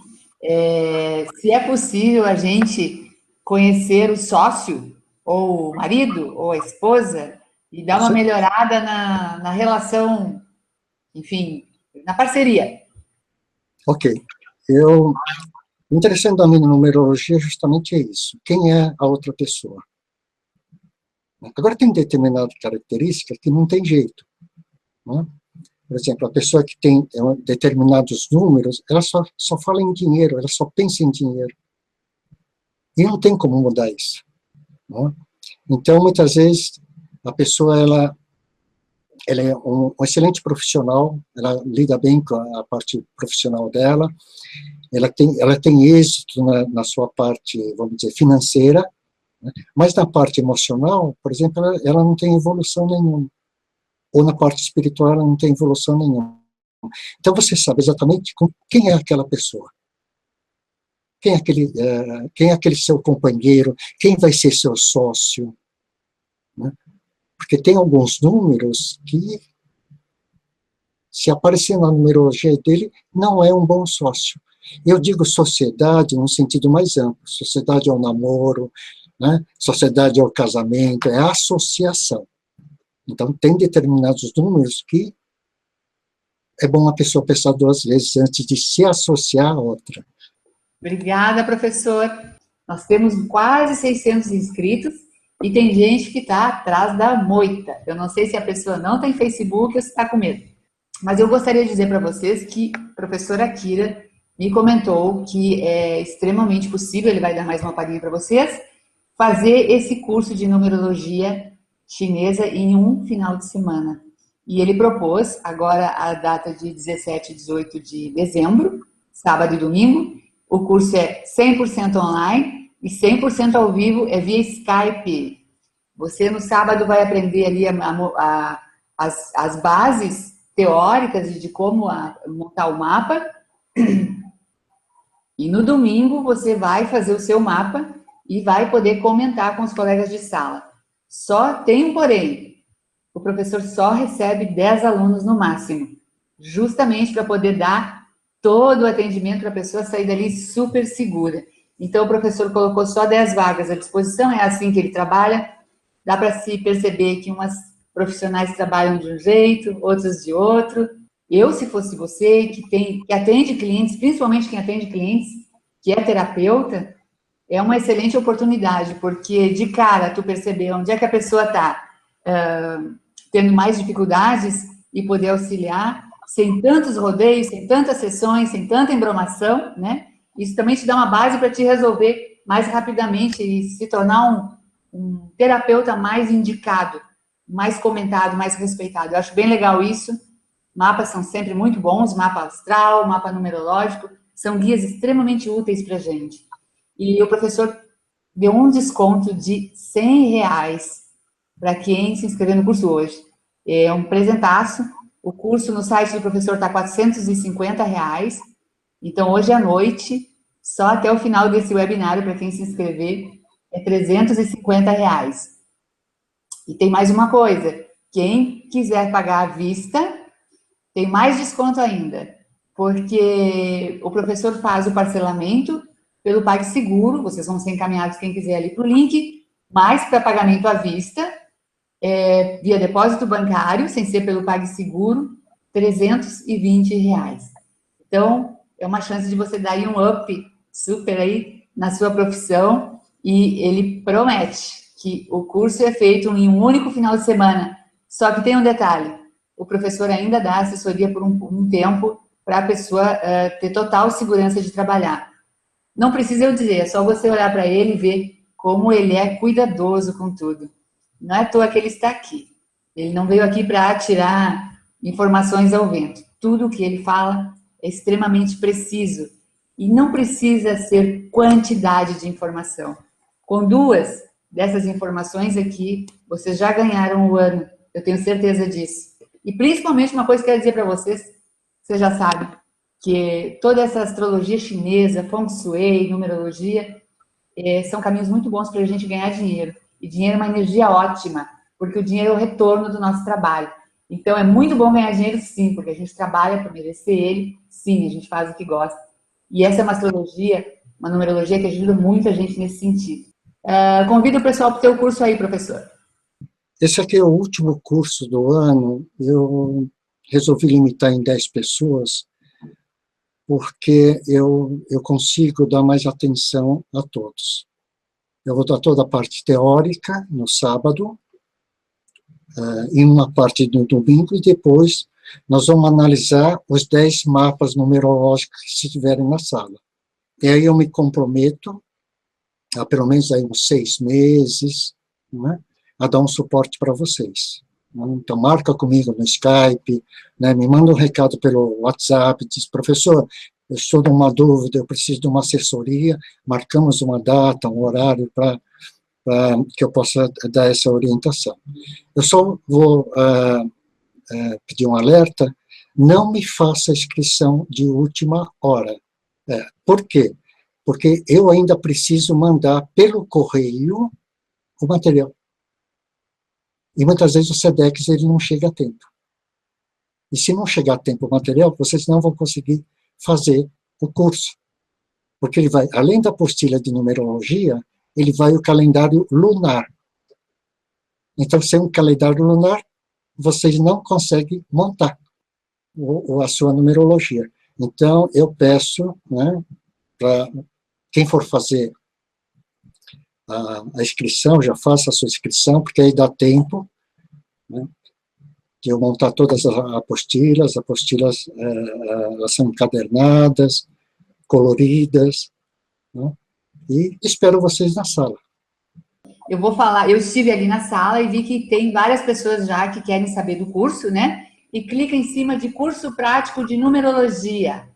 se é possível a gente conhecer o sócio, ou o marido, ou a esposa, e dar uma melhorada na relação, enfim, na parceria. Ok. O interessante da minha numerologia é justamente isso. Quem é a outra pessoa? Agora, tem determinada característica que não tem jeito. Né? Por exemplo, a pessoa que tem determinados números, ela só fala em dinheiro, ela só pensa em dinheiro. E não tem como mudar isso. Né? Então, muitas vezes, a pessoa ela é um excelente profissional, ela lida bem com a parte profissional dela, ela tem êxito na sua parte, vamos dizer, financeira, né? Mas na parte emocional, por exemplo, ela não tem evolução nenhuma. Ou na parte espiritual ela não tem evolução nenhuma. Então você sabe exatamente quem é aquela pessoa. Quem é aquele seu companheiro, quem vai ser seu sócio. Né? Porque tem alguns números que, se aparecer na numerologia dele, não é um bom sócio. Eu digo sociedade no sentido mais amplo. Sociedade é o namoro, né? Sociedade é o casamento, é a associação. Então, tem determinados números que é bom a pessoa pensar 2 vezes antes de se associar a outra. Obrigada, professor. Nós temos quase 600 inscritos e tem gente que está atrás da moita. Eu não sei se a pessoa não tem Facebook ou se está com medo. Mas eu gostaria de dizer para vocês que a professora Kira me comentou que é extremamente possível, ele vai dar mais uma palhinha para vocês, fazer esse curso de numerologia chinesa em um final de semana. E ele propôs agora a data de 17 e 18 de dezembro, sábado e domingo. O curso é 100% online e 100% ao vivo, é via Skype. Você no sábado vai aprender ali as bases teóricas de como montar o mapa. E no domingo você vai fazer o seu mapa e vai poder comentar com os colegas de sala. Só tem um porém, o professor só recebe 10 alunos no máximo, justamente para poder dar todo o atendimento para a pessoa sair dali super segura. Então o professor colocou só 10 vagas à disposição, é assim que ele trabalha. Dá para se perceber que umas profissionais trabalham de um jeito, outras de outro. Eu, se fosse você, que atende clientes, principalmente quem atende clientes, que é terapeuta, é uma excelente oportunidade, porque de cara tu perceber onde é que a pessoa está tendo mais dificuldades e poder auxiliar, sem tantos rodeios, sem tantas sessões, sem tanta embromação, né? Isso também te dá uma base para te resolver mais rapidamente e se tornar um terapeuta mais indicado, mais comentado, mais respeitado. Eu acho bem legal isso. Mapas são sempre muito bons, mapa astral, mapa numerológico, são guias extremamente úteis para a gente. E o professor deu um desconto de R$100 para quem se inscrever no curso hoje. É um presentaço. O curso no site do professor está R$450. Então, hoje à noite, só até o final desse webinário, para quem se inscrever, é R$350. E tem mais uma coisa. Quem quiser pagar à vista, tem mais desconto ainda. Porque o professor faz o parcelamento pelo PagSeguro, vocês vão ser encaminhados, quem quiser, ali para o link, mas para pagamento à vista, via depósito bancário, sem ser pelo PagSeguro, R$320. Então, é uma chance de você dar aí um up super aí na sua profissão, e ele promete que o curso é feito em um único final de semana. Só que tem um detalhe, o professor ainda dá assessoria por um tempo para a pessoa ter total segurança de trabalhar. Não precisa eu dizer, é só você olhar para ele e ver como ele é cuidadoso com tudo. Não é à toa que ele está aqui. Ele não veio aqui para tirar informações ao vento. Tudo o que ele fala é extremamente preciso. E não precisa ser quantidade de informação. Com 2 dessas informações aqui, vocês já ganharam o ano. Eu tenho certeza disso. E principalmente uma coisa que eu quero dizer para vocês, vocês já sabem, que toda essa astrologia chinesa, feng shui, numerologia, são caminhos muito bons para a gente ganhar dinheiro. E dinheiro é uma energia ótima, porque o dinheiro é o retorno do nosso trabalho. Então, é muito bom ganhar dinheiro, sim, porque a gente trabalha para merecer ele, sim, a gente faz o que gosta. E essa é uma astrologia, uma numerologia que ajuda muito a gente nesse sentido. Convido o pessoal para o teu curso aí, professor. Esse aqui é o último curso do ano. Eu resolvi limitar em 10 pessoas, porque eu consigo dar mais atenção a todos. Eu vou dar toda a parte teórica no sábado, em uma parte no domingo, e depois nós vamos analisar os 10 mapas numerológicos que estiverem na sala. E aí eu me comprometo, há pelo menos aí uns 6 meses, né, a dar um suporte para vocês. Então, marca comigo no Skype, né, me manda um recado pelo WhatsApp, diz, professor, eu estou numa dúvida, eu preciso de uma assessoria, marcamos uma data, um horário para que eu possa dar essa orientação. Eu só vou pedir um alerta, não me faça inscrição de última hora. Por quê? Porque eu ainda preciso mandar pelo correio o material. E muitas vezes o SEDEX ele não chega a tempo. E se não chegar a tempo o material, vocês não vão conseguir fazer o curso. Porque ele vai, além da apostila de numerologia, ele vai o calendário lunar. Então, sem um calendário lunar, vocês não conseguem montar a sua numerologia. Então, eu peço, né, para quem for fazer a inscrição, já faça a sua inscrição, porque aí dá tempo, né, de eu montar todas as apostilas. Elas são encadernadas, coloridas, né, e espero vocês na sala. Eu vou falar, eu estive ali na sala e vi que tem várias pessoas já que querem saber do curso, né? E clica em cima de curso prático de numerologia.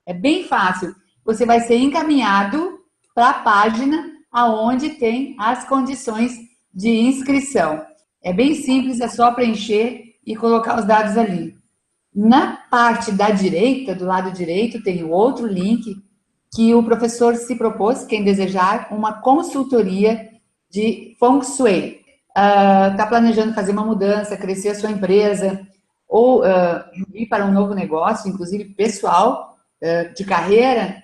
É bem fácil. Você vai ser encaminhado para a página aonde tem as condições de inscrição. É bem simples, é só preencher e colocar os dados ali. Na parte da direita, do lado direito, tem o outro link que o professor se propôs, quem desejar, uma consultoria de Feng Shui. Está planejando fazer uma mudança, crescer a sua empresa, ou ir para um novo negócio, inclusive pessoal, de carreira,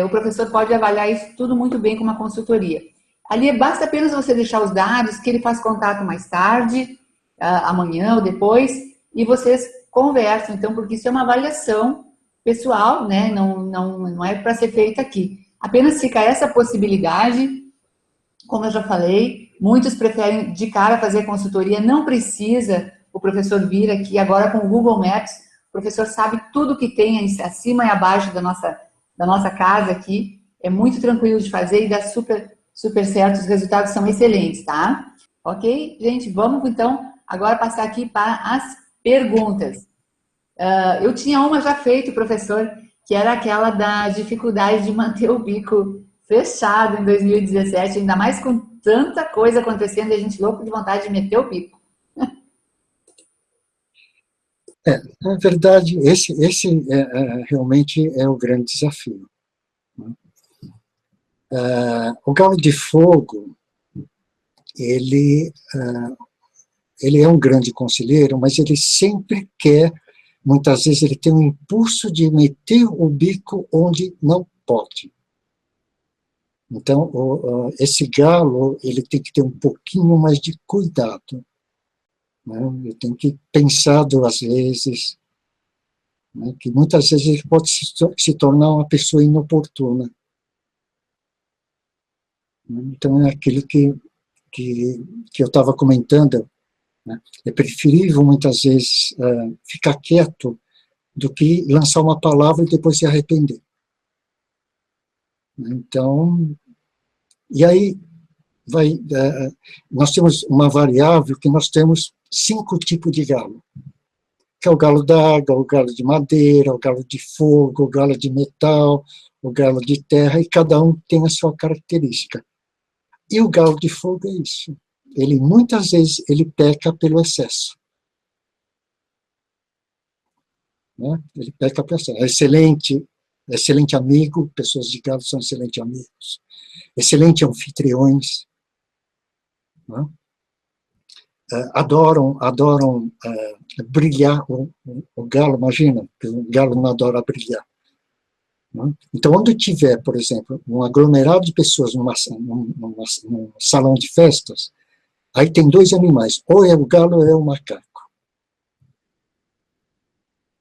o professor pode avaliar isso tudo muito bem com uma consultoria. Ali basta apenas você deixar os dados, que ele faz contato mais tarde, amanhã ou depois, e vocês conversam, então, porque isso é uma avaliação pessoal, né? Não é para ser feita aqui. Apenas fica essa possibilidade. Como eu já falei, muitos preferem de cara fazer consultoria, não precisa o professor vir aqui. Agora com o Google Maps, o professor sabe tudo que tem acima e abaixo da nossa casa aqui. É muito tranquilo de fazer e dá super, super certo, os resultados são excelentes, tá? Ok? Gente, vamos então agora passar aqui para as perguntas. Eu tinha uma já feita, professor, que era aquela da dificuldade de manter o bico fechado em 2017, ainda mais com tanta coisa acontecendo e a gente louco de vontade de meter o bico. Na verdade, esse realmente é o grande desafio. O galo de fogo, ele é um grande conselheiro, mas ele sempre quer, muitas vezes ele tem um impulso de meter o bico onde não pode. Então, esse galo, ele tem que ter um pouquinho mais de cuidado, né? Ele tem que pensar duas vezes, né? Que muitas vezes ele pode se tornar uma pessoa inoportuna. Então, é aquilo que eu estava comentando, né? É preferível, muitas vezes, ficar quieto do que lançar uma palavra e depois se arrepender. Então, e aí, nós temos uma variável que nós temos 5 tipos de galo, que é o galo d'água, o galo de madeira, o galo de fogo, o galo de metal, o galo de terra, e cada um tem a sua característica. E o galo de fogo é isso. Ele, muitas vezes, ele peca pelo excesso. Né? Ele peca pelo excesso. É excelente amigo, pessoas de galo são excelentes amigos. Excelentes anfitriões. Né? Adoram brilhar. O galo, imagina, que o galo não adora brilhar. Né? Então, onde tiver, por exemplo, um aglomerado de pessoas num salão de festas, aí tem 2 animais, ou é o galo ou é o macaco.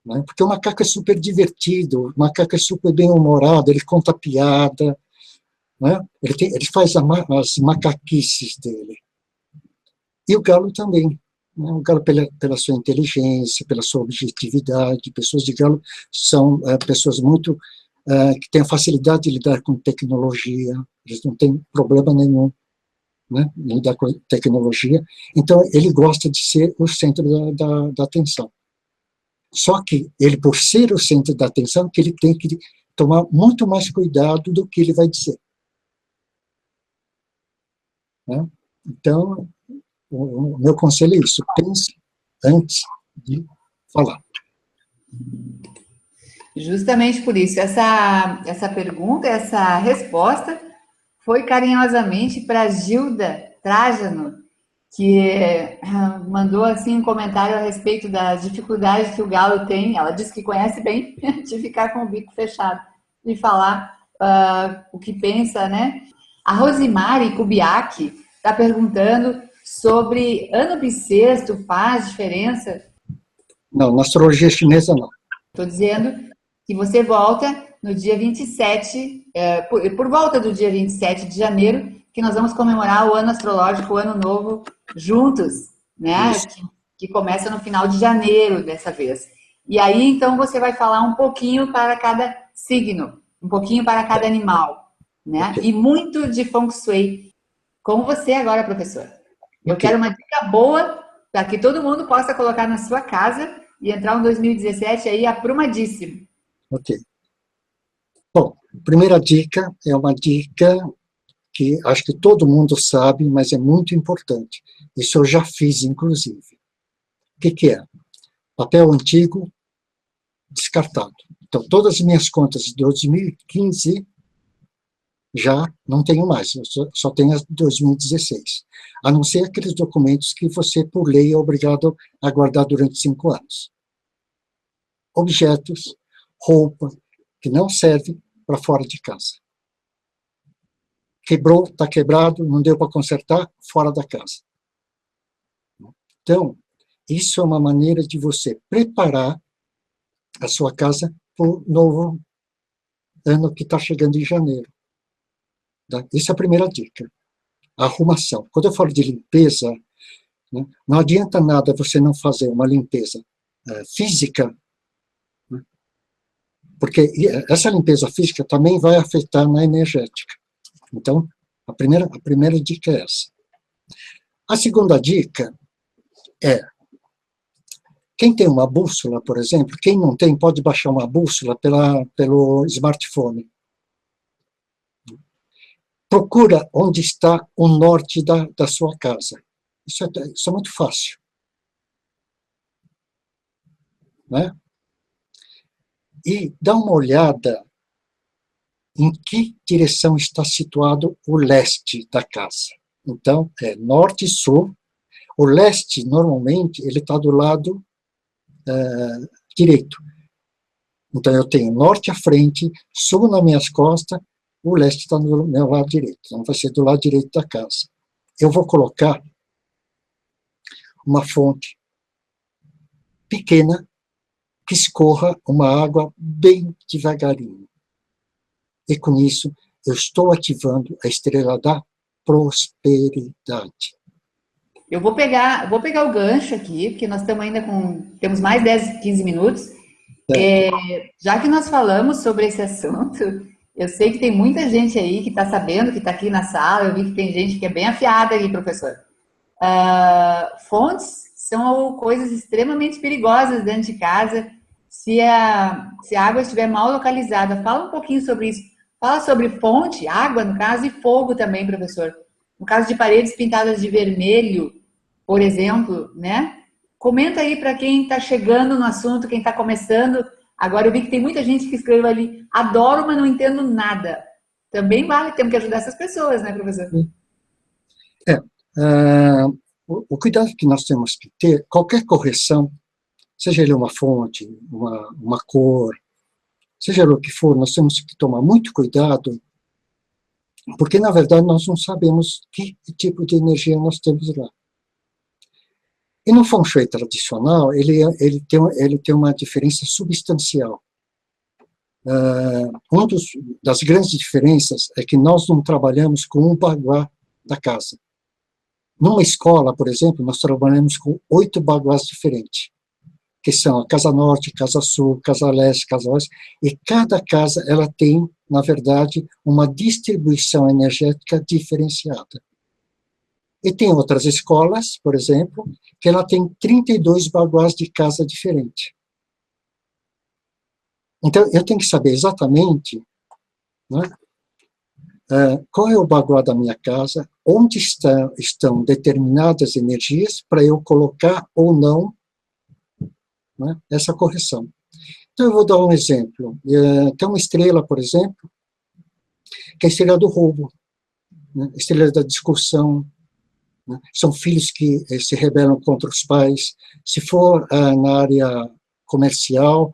Né? Porque o macaco é super divertido, o macaco é super bem-humorado, ele conta piada, né? Ele faz as macaquices dele. E o galo também. Né? O galo pela sua inteligência, pela sua objetividade. Pessoas de galo são pessoas muito que têm a facilidade de lidar com tecnologia, eles não têm problema nenhum, né, em lidar com tecnologia. Então, ele gosta de ser o centro da atenção. Só que ele, por ser o centro da atenção, que ele tem que tomar muito mais cuidado do que ele vai dizer. Né? Então, o meu conselho é isso, pense antes de falar. Justamente por isso, essa pergunta, essa resposta foi carinhosamente para Gilda Trajano, que mandou assim um comentário a respeito das dificuldades que o galo tem. Ela disse que conhece bem de ficar com o bico fechado e falar o que pensa, né? A Rosimari Kubiak está perguntando sobre ano bissexto, faz diferença? Não, na astrologia chinesa não. Estou dizendo que você volta no dia 27, por volta do dia 27 de janeiro, que nós vamos comemorar o ano astrológico, o ano novo, juntos, né? Que começa no final de janeiro dessa vez. E aí, então, você vai falar um pouquinho para cada signo, um pouquinho para cada animal, né? E muito de Feng Shui. Com você agora, professor. Eu quero uma dica boa para que todo mundo possa colocar na sua casa e entrar em 2017 aí aprumadíssimo. Ok. Bom, a primeira dica é uma dica que acho que todo mundo sabe, mas é muito importante. Isso eu já fiz, inclusive. O que é? Papel antigo descartado. Então, todas as minhas contas de 2015 já não tenho mais, eu só tenho as de 2016. A não ser aqueles documentos que você, por lei, é obrigado a guardar durante 5 anos. Objetos, roupa, que não serve para fora de casa. Quebrou, está quebrado, não deu para consertar, fora da casa. Então, isso é uma maneira de você preparar a sua casa para o novo ano que está chegando em janeiro. Tá? Essa é a primeira dica. A arrumação. Quando eu falo de limpeza, né, não adianta nada você não fazer uma limpeza física, né, porque essa limpeza física também vai afetar na energética. Então, a primeira dica é essa. A segunda dica é, quem tem uma bússola, por exemplo, quem não tem, pode baixar uma bússola pelo smartphone. Procura onde está o norte da sua casa. Isso é muito fácil. Né? E dá uma olhada em que direção está situado o leste da casa. Então, é norte e sul. O leste, normalmente, ele está do lado direito. Então, eu tenho norte à frente, sul nas minhas costas, o leste está no meu lado direito. Então, vai ser do lado direito da casa. Eu vou colocar uma fonte pequena que escorra uma água bem devagarinho. E com isso, eu estou ativando a estrela da prosperidade. Eu vou pegar o gancho aqui, porque nós estamos ainda temos mais 10, 15 minutos. Já que nós falamos sobre esse assunto, eu sei que tem muita gente aí que está sabendo, que está aqui na sala, eu vi que tem gente que é bem afiada aí, professor. Fontes são coisas extremamente perigosas dentro de casa, se a água estiver mal localizada. Fala um pouquinho sobre isso. Fala sobre fonte, água, no caso, e fogo também, professor. No caso de paredes pintadas de vermelho, por exemplo, né? Comenta aí para quem está chegando no assunto, quem está começando. Agora eu vi que tem muita gente que escreveu ali, adoro, mas não entendo nada. Também vale, temos que ajudar essas pessoas, né, professor? O cuidado que nós temos que ter, qualquer correção, seja ele uma fonte, uma cor, seja o que for, nós temos que tomar muito cuidado, porque, na verdade, nós não sabemos que tipo de energia nós temos lá. E no Feng Shui tradicional, ele tem uma diferença substancial. Uma das grandes diferenças é que nós não trabalhamos com um baguá da casa. Numa escola, por exemplo, nós trabalhamos com 8 baguás diferentes, que são a Casa Norte, Casa Sul, Casa Leste, Casa Oeste, e cada casa ela tem, na verdade, uma distribuição energética diferenciada. E tem outras escolas, por exemplo, que ela tem 32 baguás de casa diferente. Então, eu tenho que saber exatamente, né, qual é o baguá da minha casa, onde estão determinadas energias para eu colocar ou não, né, essa correção. Então, eu vou dar um exemplo. Tem uma estrela, por exemplo, que é a estrela do roubo, né, a estrela da discussão, né, são filhos que se rebelam contra os pais. Se for na área comercial,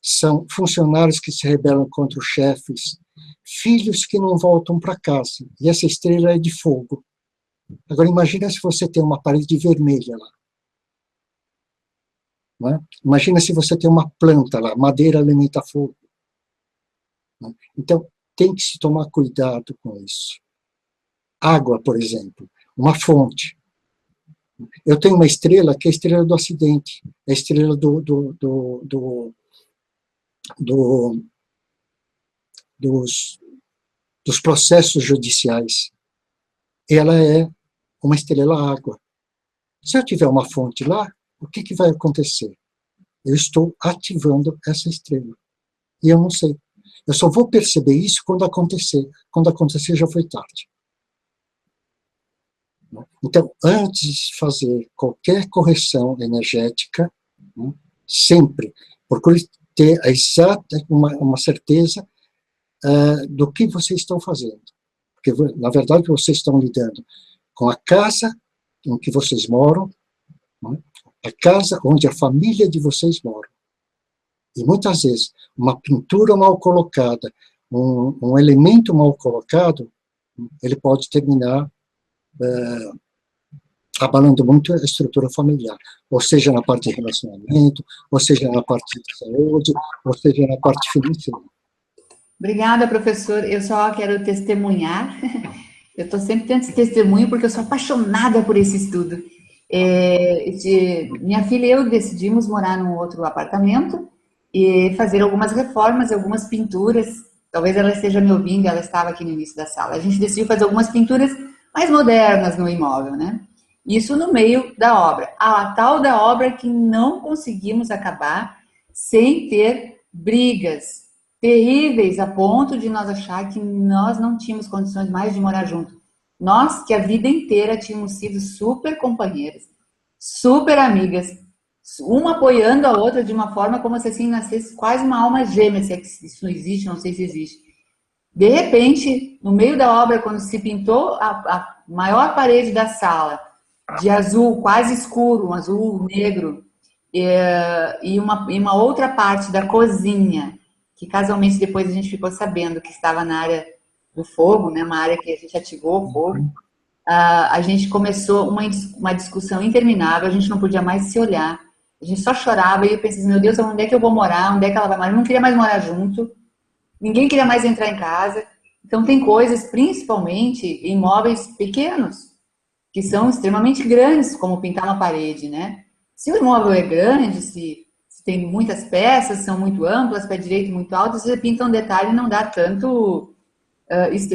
são funcionários que se rebelam contra os chefes, filhos que não voltam para casa, e essa estrela é de fogo. Agora, imagina se você tem uma parede vermelha lá. Né? Imagina se você tem uma planta lá, madeira alimenta fogo. Né? Então, tem que se tomar cuidado com isso. água, por exemplo, uma fonte. Eu tenho uma estrela que é a estrela do acidente, é a estrela dos processos judiciais. Ela é uma estrela água. Se eu tiver uma fonte lá, o que vai acontecer? Eu estou ativando essa estrela. E eu não sei. Eu só vou perceber isso quando acontecer. Quando acontecer, já foi tarde. Então, antes de fazer qualquer correção energética, sempre procure ter a exata, uma certeza do que vocês estão fazendo. Porque, na verdade, vocês estão lidando com a casa em que vocês moram, a casa onde a família de vocês mora. E muitas vezes, uma pintura mal colocada, um elemento mal colocado, ele pode terminar abalando muito a estrutura familiar, ou seja, na parte de relacionamento, ou seja, na parte de saúde, ou seja, na parte financeira. Obrigada, professor. Eu só quero testemunhar. Eu estou sempre tendo esse testemunho porque eu sou apaixonada por esse estudo. Minha filha e eu decidimos morar num outro apartamento e fazer algumas reformas, algumas pinturas. Talvez ela esteja me ouvindo, ela estava aqui no início da sala. A gente decidiu fazer algumas pinturas mais modernas no imóvel, né? Isso no meio da obra. A tal da obra que não conseguimos acabar sem ter brigas terríveis a ponto de nós achar que nós não tínhamos condições mais de morar junto. Nós, que a vida inteira tínhamos sido super companheiras, super amigas, uma apoiando a outra de uma forma como se assim nascesse quase uma alma gêmea, se é que isso não existe, não sei se existe. De repente, no meio da obra, quando se pintou a maior parede da sala, de azul quase escuro, um azul negro, e uma outra parte da cozinha, que casualmente depois a gente ficou sabendo que estava na área do fogo, né, uma área que a gente ativou o fogo, a gente começou uma discussão interminável, a gente não podia mais se olhar, a gente só chorava e eu pensei, meu Deus, onde é que eu vou morar, onde é que ela vai morar? Eu não queria mais morar junto, ninguém queria mais entrar em casa. Então tem coisas, principalmente em móveis pequenos, que são extremamente grandes, como pintar uma parede, né? Se o imóvel é grande, se tem muitas peças, são muito amplas, pé direito muito alto, você pinta um detalhe e não dá tanto,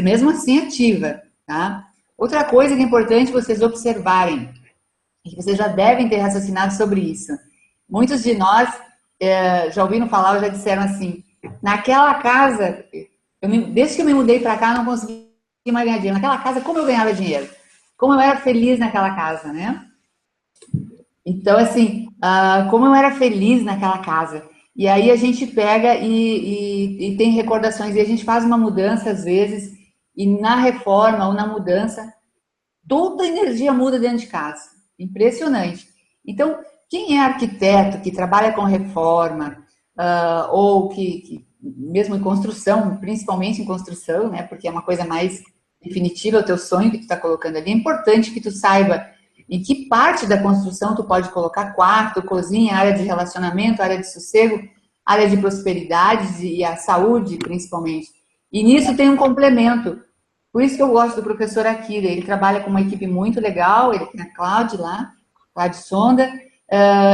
mesmo assim ativa, tá? Outra coisa que é importante vocês observarem, e que vocês já devem ter raciocinado sobre isso. Muitos de nós já ouviram falar ou já disseram assim, naquela casa, desde que eu me mudei para cá, eu não consegui mais ganhar dinheiro. Naquela casa, como eu ganhava dinheiro? Como eu era feliz naquela casa, né? Então, assim, como eu era feliz naquela casa. E aí a gente pega e tem recordações, e a gente faz uma mudança às vezes, e na reforma ou na mudança, toda a energia muda dentro de casa. Impressionante. Então, quem é arquiteto, que trabalha com reforma, ou que mesmo em construção, principalmente em construção, né, porque é uma coisa mais definitiva, o teu sonho que tu está colocando ali, é importante que tu saiba em que parte da construção tu pode colocar quarto, cozinha, área de relacionamento, área de sossego, área de prosperidade e a saúde, principalmente. E nisso tem um complemento. Por isso que eu gosto do professor Akira. Ele trabalha com uma equipe muito legal, ele tem a Cláudia lá, Cláudia Sonda.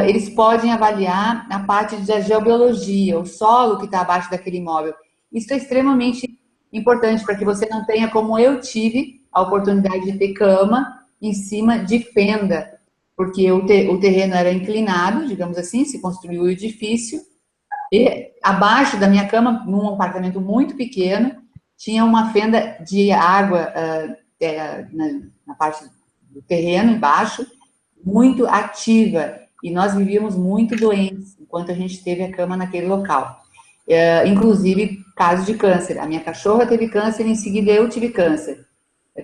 Eles podem avaliar a parte da geobiologia, o solo que está abaixo daquele imóvel. Isso é extremamente importante para que você não tenha, como eu tive, a oportunidade de ter cama em cima de fenda, porque o terreno era inclinado, digamos assim, se construiu o edifício, e abaixo da minha cama, num apartamento muito pequeno, tinha uma fenda de água na parte do terreno, embaixo, muito ativa, e nós vivíamos muito doentes, enquanto a gente teve a cama naquele local. Inclusive, casos de câncer. A minha cachorra teve câncer, em seguida eu tive câncer.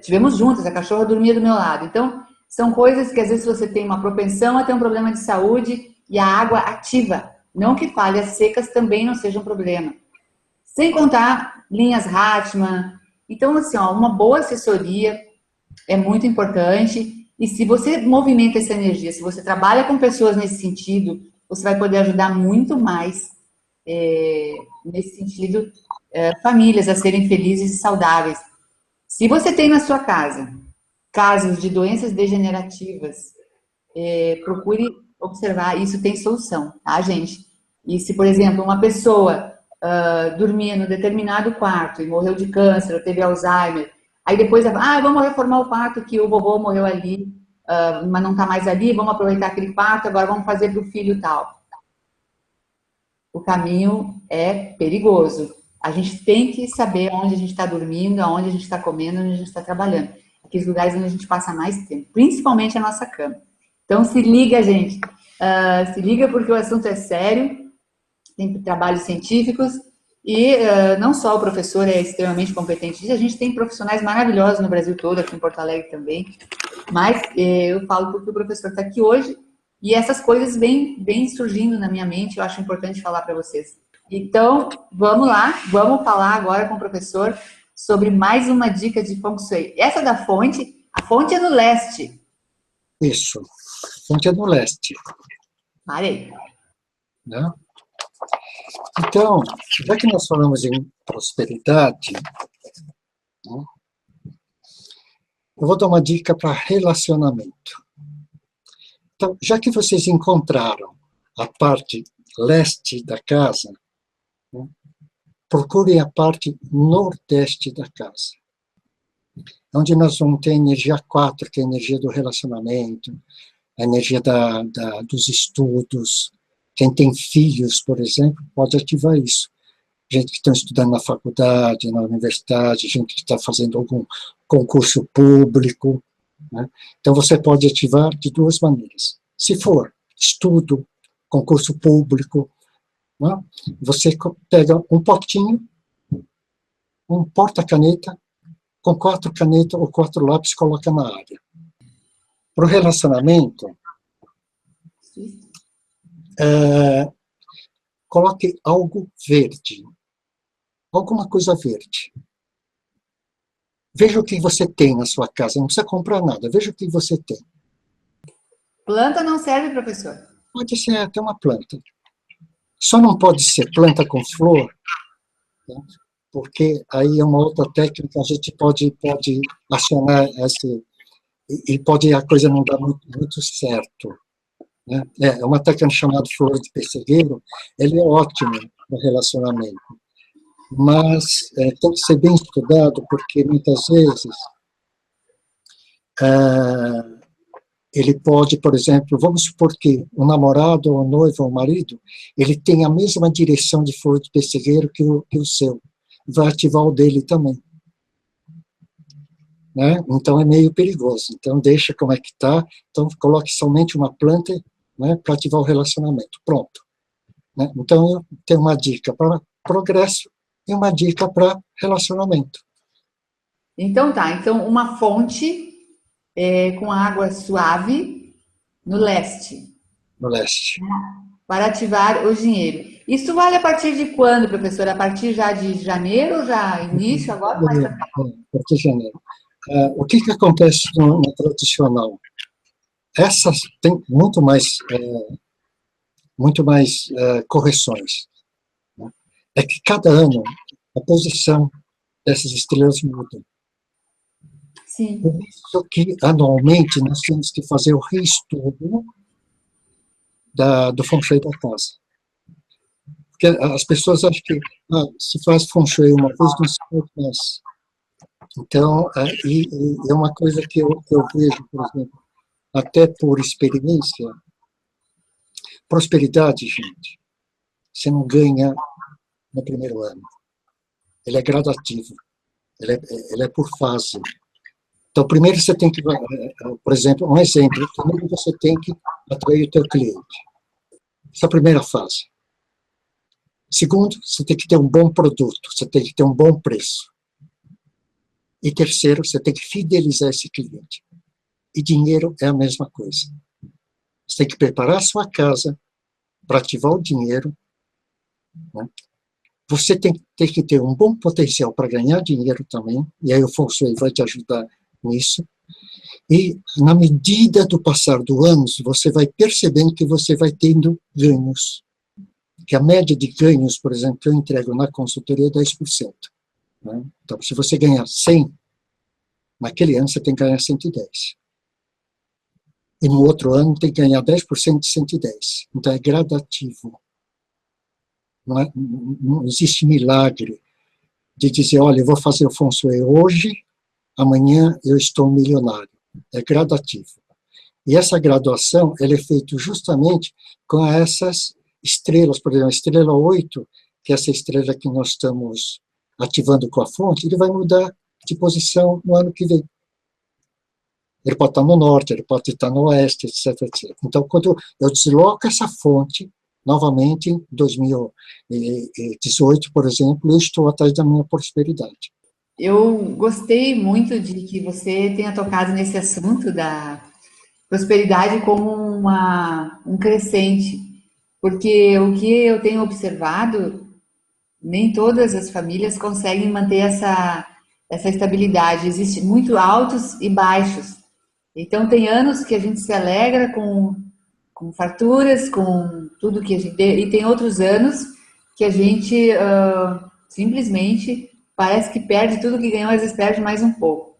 Tivemos juntas, a cachorra dormia do meu lado. Então, são coisas que às vezes você tem uma propensão a ter um problema de saúde e a água ativa. Não que falhas secas também não sejam um problema. Sem contar linhas Hartmann. Então, assim, uma boa assessoria é muito importante. E se você movimenta essa energia, se você trabalha com pessoas nesse sentido, você vai poder ajudar muito mais, nesse sentido, famílias a serem felizes e saudáveis. Se você tem na sua casa casos de doenças degenerativas, procure observar, isso tem solução, tá, gente? E se, por exemplo, uma pessoa dormia no determinado quarto e morreu de câncer, ou teve Alzheimer, aí depois, vamos reformar o quarto que o vovô morreu ali, mas não está mais ali, vamos aproveitar aquele quarto, agora vamos fazer para o filho tal. O caminho é perigoso. A gente tem que saber onde a gente está dormindo, aonde a gente está comendo, onde a gente está trabalhando. Aqueles lugares onde a gente passa mais tempo, principalmente a nossa cama. Então, se liga, gente. Se liga porque o assunto é sério, tem trabalhos científicos, e não só o professor é extremamente competente, a gente tem profissionais maravilhosos no Brasil todo, aqui em Porto Alegre também, mas eu falo porque o professor está aqui hoje, e essas coisas vêm surgindo na minha mente, eu acho importante falar para vocês. Então, vamos lá, vamos falar agora com o professor sobre mais uma dica de Feng Shui. Essa da fonte, a fonte é no leste. Isso, a fonte é no leste. Parei. Né? Então, já que nós falamos em prosperidade, né, eu vou dar uma dica para relacionamento. Então, já que vocês encontraram a parte leste da casa, né, procurem a parte nordeste da casa, onde nós vamos ter a energia 4, que é a energia do relacionamento, a energia dos estudos. Quem tem filhos, por exemplo, pode ativar isso. Gente que está estudando na faculdade, na universidade, gente que está fazendo algum concurso público, né? Então, você pode ativar de duas maneiras. Se for estudo, concurso público, né? Você pega um potinho, um porta-caneta, com 4 canetas ou 4 lápis, coloca na área. Para o relacionamento, coloque algo verde, alguma coisa verde. Veja o que você tem na sua casa, não precisa comprar nada, veja o que você tem. Planta não serve, professor? Pode ser até uma planta. Só não pode ser planta com flor, né? Porque aí é uma outra técnica, a gente pode acionar e pode a coisa não dar muito certo. Né? É uma técnica chamada flor de pessegueiro, ele é ótimo no relacionamento, mas tem que ser bem estudado, porque muitas vezes ele pode, por exemplo, vamos supor que o namorado, ou o noivo, ou o marido, ele tem a mesma direção de flor de pessegueiro que o seu, vai ativar o dele também. Né? Então é meio perigoso, então deixa como é que está, então coloque somente uma planta, né, para ativar o relacionamento, pronto. Né? Então eu tenho uma dica para progresso e uma dica para relacionamento. Então tá, então uma fonte com água suave no leste. No leste. Para ativar o dinheiro. Isso vale a partir de quando, professor? A partir já de janeiro, já início, agora? Mais pra... A partir de janeiro. O que acontece no tradicional? Essas tem muito mais correções. Né? É que cada ano a posição dessas estrelas muda. Sim. Por isso que, anualmente, nós temos que fazer o reestudo do Feng Shui da casa. Porque as pessoas acham que se faz Feng Shui uma vez, não se pode mais. Então, é uma coisa que eu vejo, por exemplo, até por experiência. Prosperidade, gente, você não ganha no primeiro ano. Ele é gradativo, ele é por fase. Então, primeiro você tem que, por exemplo, um exemplo, primeiro você tem que atrair o teu cliente. Essa é a primeira fase. Segundo, você tem que ter um bom produto, você tem que ter um bom preço. E terceiro, você tem que fidelizar esse cliente. E dinheiro é a mesma coisa. Você tem que preparar a sua casa para ativar o dinheiro. Né? Você tem que ter um bom potencial para ganhar dinheiro também, e aí o Feng Shui vai te ajudar nisso. E, na medida do passar do ano, você vai percebendo que você vai tendo ganhos. Que a média de ganhos, por exemplo, que eu entrego na consultoria é 10%. Né? Então, se você ganhar 100, Naquele ano você tem que ganhar 110. E no outro ano tem que ganhar 10% de 110. Então é gradativo. Não existe milagre de dizer, olha, eu vou fazer o Feng Shui hoje, amanhã eu estou milionário. É gradativo. E essa graduação, ela é feita justamente com essas estrelas, por exemplo, a estrela 8, que é essa estrela que nós estamos ativando com a fonte, ele vai mudar de posição no ano que vem. Ele pode estar no norte, ele pode estar no oeste, etc, etc. Então, quando eu desloco essa fonte, novamente, em 2018, por exemplo, eu estou atrás da minha prosperidade. Eu gostei muito de que você tenha tocado nesse assunto da prosperidade como um crescente, porque o que eu tenho observado, nem todas as famílias conseguem manter essa estabilidade. Existem muito altos e baixos. Então, tem anos que a gente se alegra com farturas, com tudo que a gente... E tem outros anos que a gente simplesmente parece que perde tudo que ganhou, às vezes perde mais um pouco.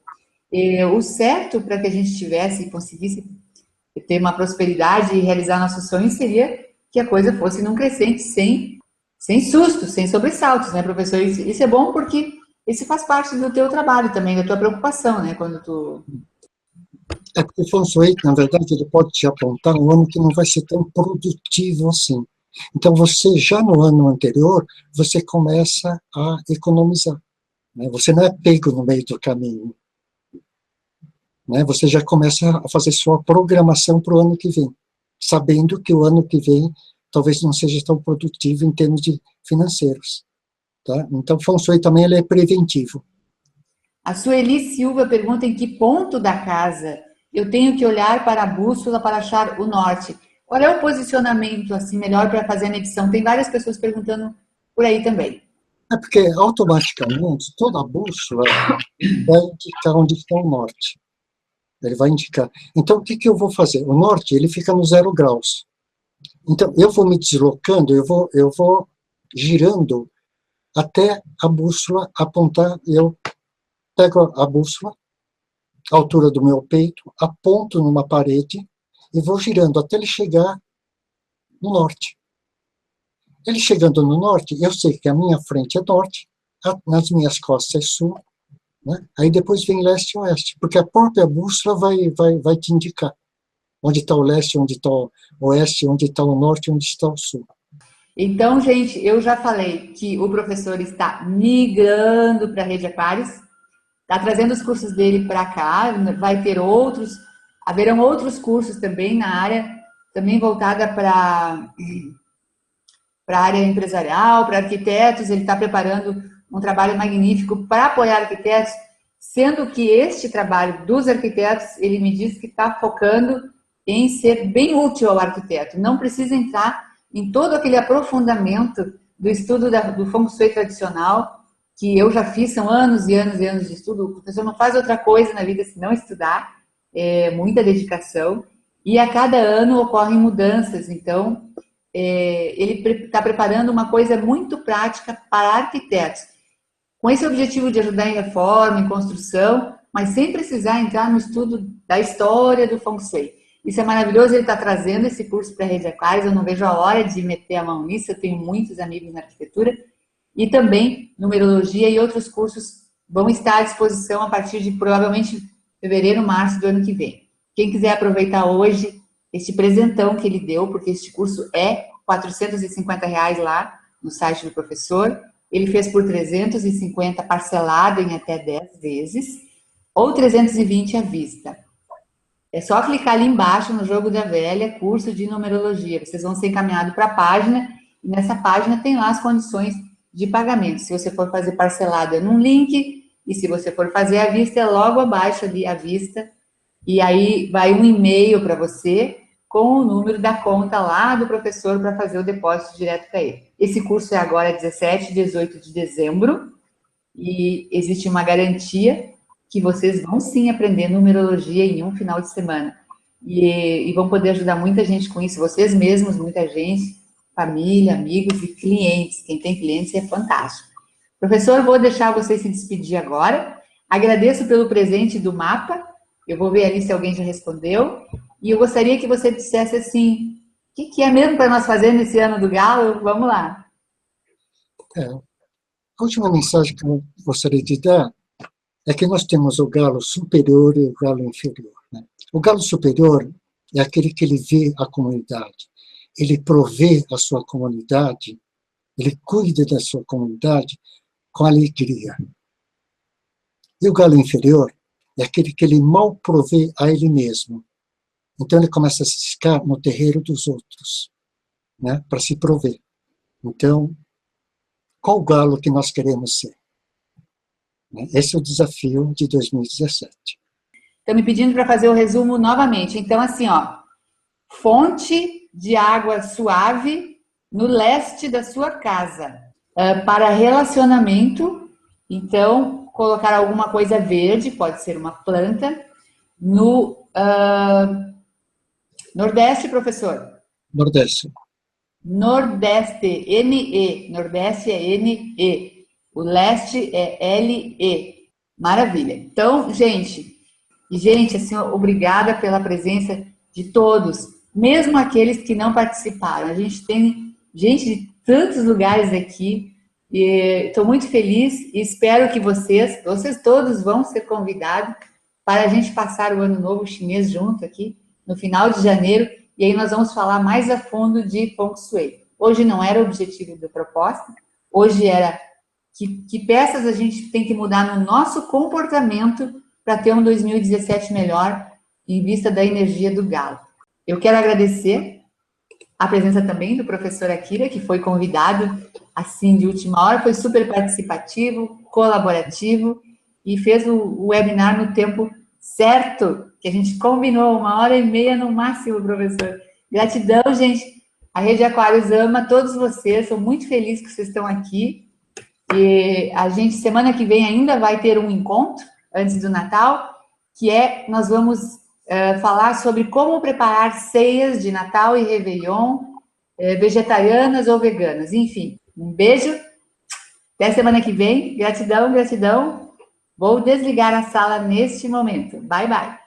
E o certo para que a gente tivesse e conseguisse ter uma prosperidade e realizar nossos sonhos seria que a coisa fosse num crescente sem sustos, sem sobressaltos, né, professor? Isso é bom porque isso faz parte do teu trabalho também, da tua preocupação, né, quando tu... É porque o Feng Shui, na verdade, ele pode te apontar um ano que não vai ser tão produtivo assim. Então, você já no ano anterior, você começa a economizar. Né? Você não é pego no meio do caminho. Né? Você já começa a fazer sua programação para o ano que vem, sabendo que o ano que vem talvez não seja tão produtivo em termos de financeiros. Tá? Então, o Feng Shui também ele é preventivo. A Sueli Silva pergunta em que ponto da casa eu tenho que olhar para a bússola para achar o norte. Qual é o posicionamento assim melhor para fazer a medição? Tem várias pessoas perguntando por aí também. É porque automaticamente toda a bússola vai indicar onde está o norte. Ele vai indicar. Então, o que eu vou fazer? O norte, ele fica no 0 graus. Então, eu vou me deslocando, eu vou girando até a bússola apontar. Eu pego a bússola, a altura do meu peito, aponto numa parede e vou girando até ele chegar no norte. Ele chegando no norte, eu sei que a minha frente é norte, nas minhas costas é sul, né? Aí depois vem leste e oeste, porque a própria bússola vai te indicar onde está o leste, onde está o oeste, onde está o norte, onde está o sul. Então, gente, eu já falei que o professor está migrando para a Rede Aquários, está trazendo os cursos dele para cá, vai ter outros, haverão outros cursos também na área, também voltada para a área empresarial, para arquitetos, ele está preparando um trabalho magnífico para apoiar arquitetos, sendo que este trabalho dos arquitetos, ele me diz que está focando em ser bem útil ao arquiteto, não precisa entrar em todo aquele aprofundamento do estudo do Feng Shui tradicional, que eu já fiz, são anos e anos e anos de estudo, o professor não faz outra coisa na vida senão estudar, muita dedicação, e a cada ano ocorrem mudanças, então ele está preparando uma coisa muito prática para arquitetos, com esse objetivo de ajudar em reforma, em construção, mas sem precisar entrar no estudo da história do Feng Shui. Isso é maravilhoso, ele está trazendo esse curso para a Rede Aquários, eu não vejo a hora de meter a mão nisso, eu tenho muitos amigos na arquitetura, e também numerologia e outros cursos vão estar à disposição a partir de provavelmente fevereiro, março do ano que vem. Quem quiser aproveitar hoje este presentão que ele deu, porque este curso é R$ 450 lá no site do professor, ele fez por 350 parcelado em até 10 vezes, ou 320 à vista. É só clicar ali embaixo no Jogo da Velha, curso de numerologia. Vocês vão ser encaminhados para a página, e nessa página tem lá as condições de pagamento. Se você for fazer parcelado é num link, e se você for fazer à vista é logo abaixo ali à vista, e aí vai um e-mail para você com o número da conta lá do professor para fazer o depósito direto para ele. Esse curso é agora 17 e 18 de dezembro, e existe uma garantia que vocês vão sim aprender numerologia em um final de semana. E vão poder ajudar muita gente com isso, vocês mesmos, muita gente, família, amigos e clientes. Quem tem clientes é fantástico. Professor, vou deixar você se despedir agora. Agradeço pelo presente do mapa. Eu vou ver ali se alguém já respondeu. E eu gostaria que você dissesse assim, o que é mesmo para nós fazer nesse ano do Galo? Vamos lá. A última mensagem que eu gostaria de dar é que nós temos o galo superior e o galo inferior. Né? O galo superior é aquele que ele vê a comunidade, ele provê a sua comunidade, ele cuida da sua comunidade com alegria. E o galo inferior é aquele que ele mal provê a ele mesmo. Então ele começa a se ciscar no terreiro dos outros, né, para se prover. Então, qual galo que nós queremos ser? Esse é o desafio de 2017. Estão me pedindo para fazer o resumo novamente. Então, assim, ó, fonte de água suave no leste da sua casa. Para relacionamento, então, colocar alguma coisa verde, pode ser uma planta, no Nordeste, professor? Nordeste. Nordeste, N-E. Nordeste é N-E. O leste é L-E. Maravilha. Então, gente, assim, obrigada pela presença de todos, mesmo aqueles que não participaram. A gente tem gente de tantos lugares aqui, e estou muito feliz e espero que vocês todos vão ser convidados para a gente passar o Ano Novo Chinês junto aqui, no final de janeiro, e aí nós vamos falar mais a fundo de Feng Shui. Hoje não era o objetivo da proposta, hoje era que peças a gente tem que mudar no nosso comportamento para ter um 2017 melhor, em vista da energia do galo. Eu quero agradecer a presença também do professor Akira, que foi convidado, assim, de última hora, foi super participativo, colaborativo, e fez o webinar no tempo certo, que a gente combinou, 1h30 no máximo, professor. Gratidão, gente. A Rede Aquários ama todos vocês, sou muito feliz que vocês estão aqui. E a gente, semana que vem, ainda vai ter um encontro, antes do Natal, que nós vamos falar sobre como preparar ceias de Natal e Réveillon, vegetarianas ou veganas. Enfim, um beijo, até semana que vem. Gratidão, gratidão. Vou desligar a sala neste momento. Bye, bye.